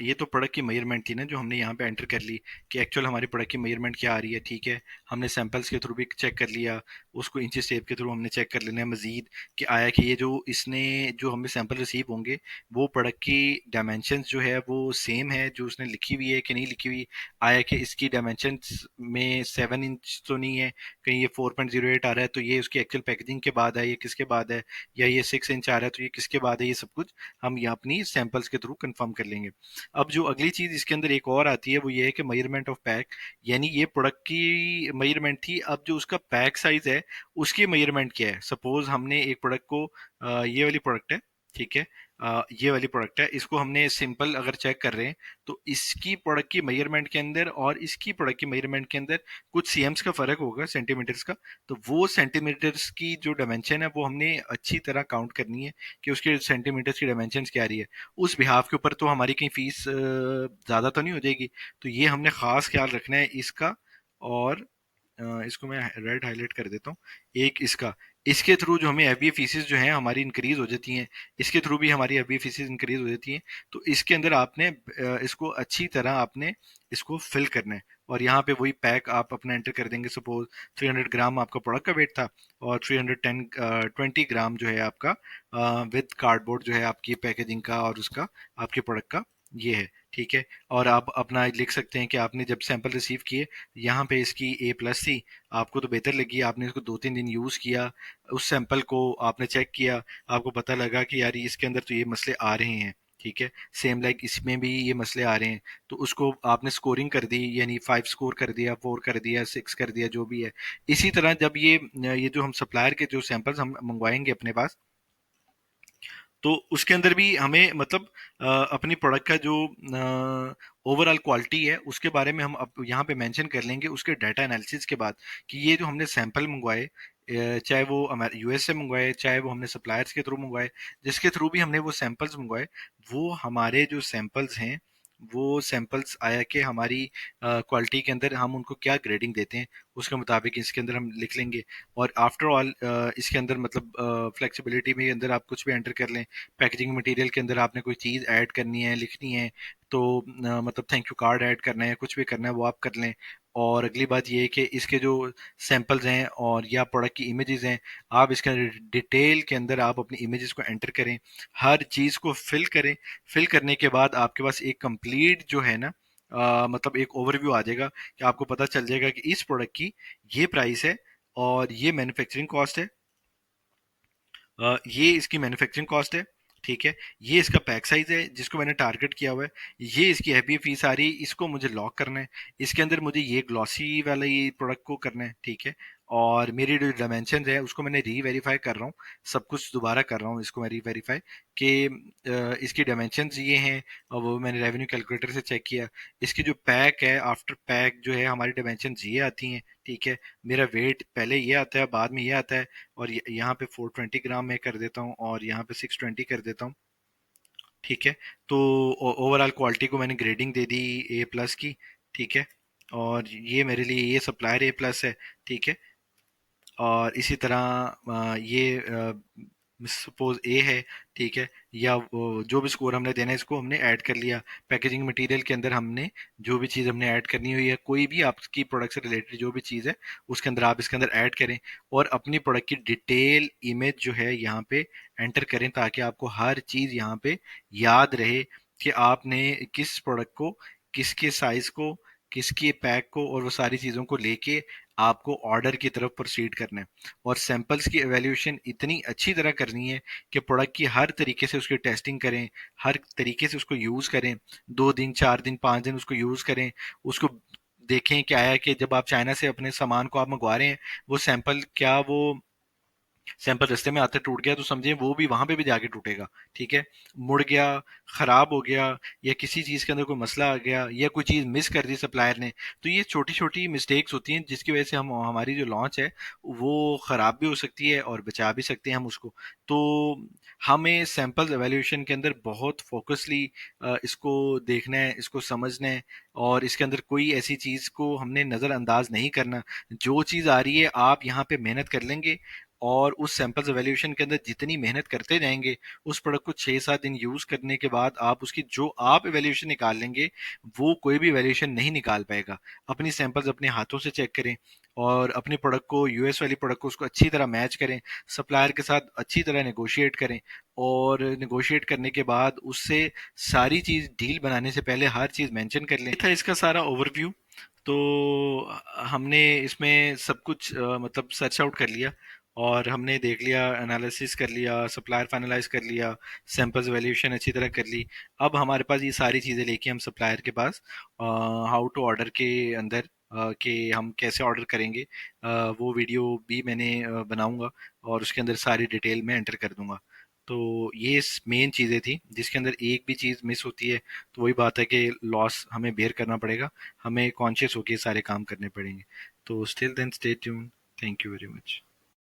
ये तो प्रोडक्ट की मेजरमेंट थी ना जो हमने यहाँ पे एंटर कर ली कि एक्चुअल हमारी प्रोडक्ट की मेजरमेंट क्या आ रही है। ठीक है, हमने सैंपल्स के थ्रू भी चेक कर लिया, उसको इंचेस टेप के थ्रू हमने चेक कर लेना है मजीद कि आया कि ये जो इसने जो हमें सैंपल रिसीव होंगे वो प्रोडक्ट की डायमेंशंस जो है वो सेम है जो उसने लिखी हुई है कि नहीं लिखी हुई। आया कि इसकी डायमेंशंस में 7 इंच तो नहीं है, कहीं ये 4.08 आ रहा है तो ये उसकी एक्चुअल पैकेजिंग के बाद है, ये किसके बाद है, या ये 6 इंच आ रहा है तो ये किसके बाद है, ये सब कुछ हम ये अपनी सैंपल्स के थ्रू कंफर्म कर लेंगे। अब जो अगली चीज इसके अंदर एक और आती है वो ये है कि मेजरमेंट ऑफ पैक, यानी ये प्रोडक्ट की मेजरमेंट थी, अब जो उसका पैक साइज है उसकी मेजरमेंट क्या है। सपोज हमने एक प्रोडक्ट को ये वाली प्रोडक्ट है। ठीक है, ये वाली प्रोडक्ट है, इसको हमने सिंपल अगर चेक कर रहे हैं तो इसकी प्रोडक्ट की मेजरमेंट के अंदर और इसकी प्रोडक्ट की मेजरमेंट के अंदर कुछ सीएम्स का फर्क होगा, सेंटीमीटर्स का। तो वो सेंटीमीटर्स की जो डायमेंशन है वो हमने अच्छी तरह काउंट करनी है कि उसके सेंटीमीटर्स की डायमेंशन क्या आ रही है। उस बिहाफ के ऊपर तो हमारी कहीं फीस ज़्यादा तो नहीं हो जाएगी, तो ये हमने ख़ास ख्याल रखना है इसका। और इसको मैं रेड हाईलाइट कर देता हूँ। एक इसका, इसके थ्रू जो हमें एफबीए फीसेस जो हैं हमारी इंक्रीज हो जाती हैं, इसके थ्रू भी हमारी एफबीए फीसेस इंक्रीज हो जाती हैं। तो इसके अंदर आपने इसको अच्छी तरह आपने इसको फिल करना है। और यहाँ पे वही पैक आप अपना एंटर कर देंगे। सपोज 300 ग्राम आपका प्रोडक्ट का वेट था और 320 ग्राम जो है आपका विद कार्डबोर्ड जो है आपकी पैकेजिंग का और उसका आपके प्रोडक्ट का ये है। ठीक है, और आप अपना लिख सकते हैं कि आपने जब सैंपल रिसीव किए, यहाँ पे इसकी A+ थी, आपको तो बेहतर लगी, आपने इसको 2-3 दिन यूज़ किया, उस सैंपल को आपने चेक किया, आपको पता लगा कि यार इसके अंदर तो ये मसले आ रहे हैं। ठीक है, सेम लाइक इसमें भी ये मसले आ रहे हैं, तो उसको आपने स्कोरिंग कर दी, यानी 5 स्कोर कर दिया, 4 कर दिया, 6 कर दिया, जो भी है। इसी तरह जब ये जो हम सप्लायर के जो सैंपल्स हम मंगवाएंगे अपने पास, तो उसके अंदर भी हमें मतलब अपनी प्रोडक्ट का जो ओवरऑल क्वालिटी है उसके बारे में हम अब यहाँ पे मेंशन कर लेंगे उसके डाटा एनालिसिस के बाद, कि ये जो हमने सैंपल मंगवाए, चाहे वो यूएस से मंगवाए, चाहे वो हमने सप्लायर्स के थ्रू मंगवाए, जिसके थ्रू भी हमने वो सैंपल्स मंगवाए, वो हमारे जो सैंपल्स हैं वो सैंपल्स आया कि हमारी क्वालिटी के अंदर हम उनको क्या ग्रेडिंग देते हैं उसके मुताबिक इसके अंदर हम लिख लेंगे। और आफ्टर ऑल इसके अंदर मतलब फ्लेक्सिबिलिटी में अंदर आप कुछ भी एंटर कर लें। पैकेजिंग मटेरियल के अंदर आपने कोई चीज़ ऐड करनी है, लिखनी है, तो मतलब थैंक यू कार्ड ऐड करना है, कुछ भी करना है वो आप कर लें। और अगली बात ये है कि इसके जो सैंपल्स हैं और या प्रोडक्ट की इमेजेस हैं, आप इसके अंदर डिटेल के अंदर आप अपनी इमेजेस को एंटर करें, हर चीज़ को फिल करें। फिल करने के बाद आपके पास एक कंप्लीट जो है ना, मतलब एक ओवरव्यू आ जाएगा कि आपको पता चल जाएगा कि इस प्रोडक्ट की ये प्राइस है और ये मैन्युफैक्चरिंग कॉस्ट है, ये इसकी मैन्युफैक्चरिंग कॉस्ट है, ठीक है, ये इसका पैक साइज है जिसको मैंने टारगेट किया हुआ है, ये इसकी एफबी फीस आ रही है, इसको मुझे लॉक करना है, इसके अंदर मुझे ये ग्लॉसी वाला ये प्रोडक्ट को करना है, ठीक है, और मेरी जो डायमेंशन है उसको मैंने री वेरीफाई कर रहा हूँ, सब कुछ दोबारा कर रहा हूँ इसको मैं री वेरीफाई कि इसकी डायमेंशन ये हैं, और वो मैंने रेवेन्यू कैलकुलेटर से चेक किया, इसकी जो पैक है आफ्टर पैक जो है हमारी डायमेंशन ये आती हैं, ठीक है, मेरा वेट पहले ये आता है बाद में ये आता है, और यहाँ पे 420 ग्राम मैं कर देता हूँ और यहाँ पे 620 कर देता हूँ, ठीक है। तो ओवरऑल क्वालिटी को मैंने ग्रेडिंग दे दी A+ की, ठीक है, और ये मेरे लिए ये सप्लायर A+ है, ठीक है, और इसी तरह ये सपोज ए है, ठीक है, या जो भी स्कोर हमने देना है इसको हमने ऐड कर लिया, पैकेजिंग मटेरियल के अंदर हमने जो भी चीज़ हमने ऐड करनी हुई है, कोई भी आपकी प्रोडक्ट से रिलेटेड जो भी चीज़ है उसके अंदर आप इसके अंदर ऐड करें, और अपनी प्रोडक्ट की डिटेल इमेज जो है यहाँ पे एंटर करें, ताकि आपको हर चीज़ यहाँ पे याद रहे कि आपने किस प्रोडक्ट को, किसके साइज को, किसके पैक को, और वो सारी चीज़ों को लेके आपको ऑर्डर की तरफ प्रोसीड करना है, और सैंपल्स की एवेल्यूएशन इतनी अच्छी तरह करनी है कि प्रोडक्ट की हर तरीके से उसकी टेस्टिंग करें, हर तरीके से उसको यूज़ करें, 2 दिन 4 दिन 5 दिन उसको यूज़ करें, उसको देखें क्या है कि जब आप चाइना से अपने सामान को आप मंगवा रहे हैं, वो सैंपल क्या वो सैंपल रास्ते में आते टूट गया तो समझिए वो भी वहां पे भी जाके टूटेगा, ठीक है, मुड़ गया, खराब हो गया, या किसी चीज के अंदर कोई मसला आ गया, या कोई चीज मिस कर दी सप्लायर ने, तो ये छोटी छोटी मिस्टेक्स होती हैं जिसकी वजह से हम हमारी जो लॉन्च है वो खराब भी हो सकती है और बचा भी सकते हैं हम उसको। तो हमें सैंपल एवेल्यूएशन के अंदर बहुत फोकसली इसको देखना है, इसको समझना है, और इसके अंदर कोई ऐसी चीज को हमने नजरअंदाज नहीं करना। जो चीज आ रही है आप यहाँ पे मेहनत कर लेंगे, और उस सैंपल्स एवेल्यूएशन के अंदर जितनी मेहनत करते जाएंगे, उस प्रोडक्ट को 6-7 दिन यूज करने के बाद आप उसकी जो आप एवेल्यूएशन निकाल लेंगे वो कोई भी एवेल्यूएशन नहीं निकाल पाएगा। अपनी सैंपल्स अपने हाथों से चेक करें, और अपने प्रोडक्ट को यूएस वाली प्रोडक्ट को उसको अच्छी तरह मैच करें, सप्लायर के साथ अच्छी तरह नेगोशिएट करें, और नेगोशिएट करने के बाद उससे सारी चीज़ डील बनाने से पहले हर चीज़ मेंशन कर लें। ये था इसका सारा ओवरव्यू। तो हमने इसमें सब कुछ मतलब सर्च आउट कर लिया, और हमने देख लिया, एनालिसिस कर लिया, सप्लायर फाइनलाइज कर लिया, सैंपल्स वैल्यूएशन अच्छी तरह कर ली। अब हमारे पास ये सारी चीज़ें लेके हम सप्लायर के पास हाउ टू ऑर्डर के अंदर कि हम कैसे ऑर्डर करेंगे, वो वीडियो भी मैंने बनाऊंगा, और उसके अंदर सारी डिटेल में एंटर कर दूंगा। तो ये मेन चीज़ें थी जिसके अंदर एक भी चीज़ मिस होती है तो वही बात है कि लॉस हमें बेयर करना पड़ेगा, हमें कॉन्शियस होकर सारे काम करने पड़ेंगे। तो still then stay tune. Thank you very much.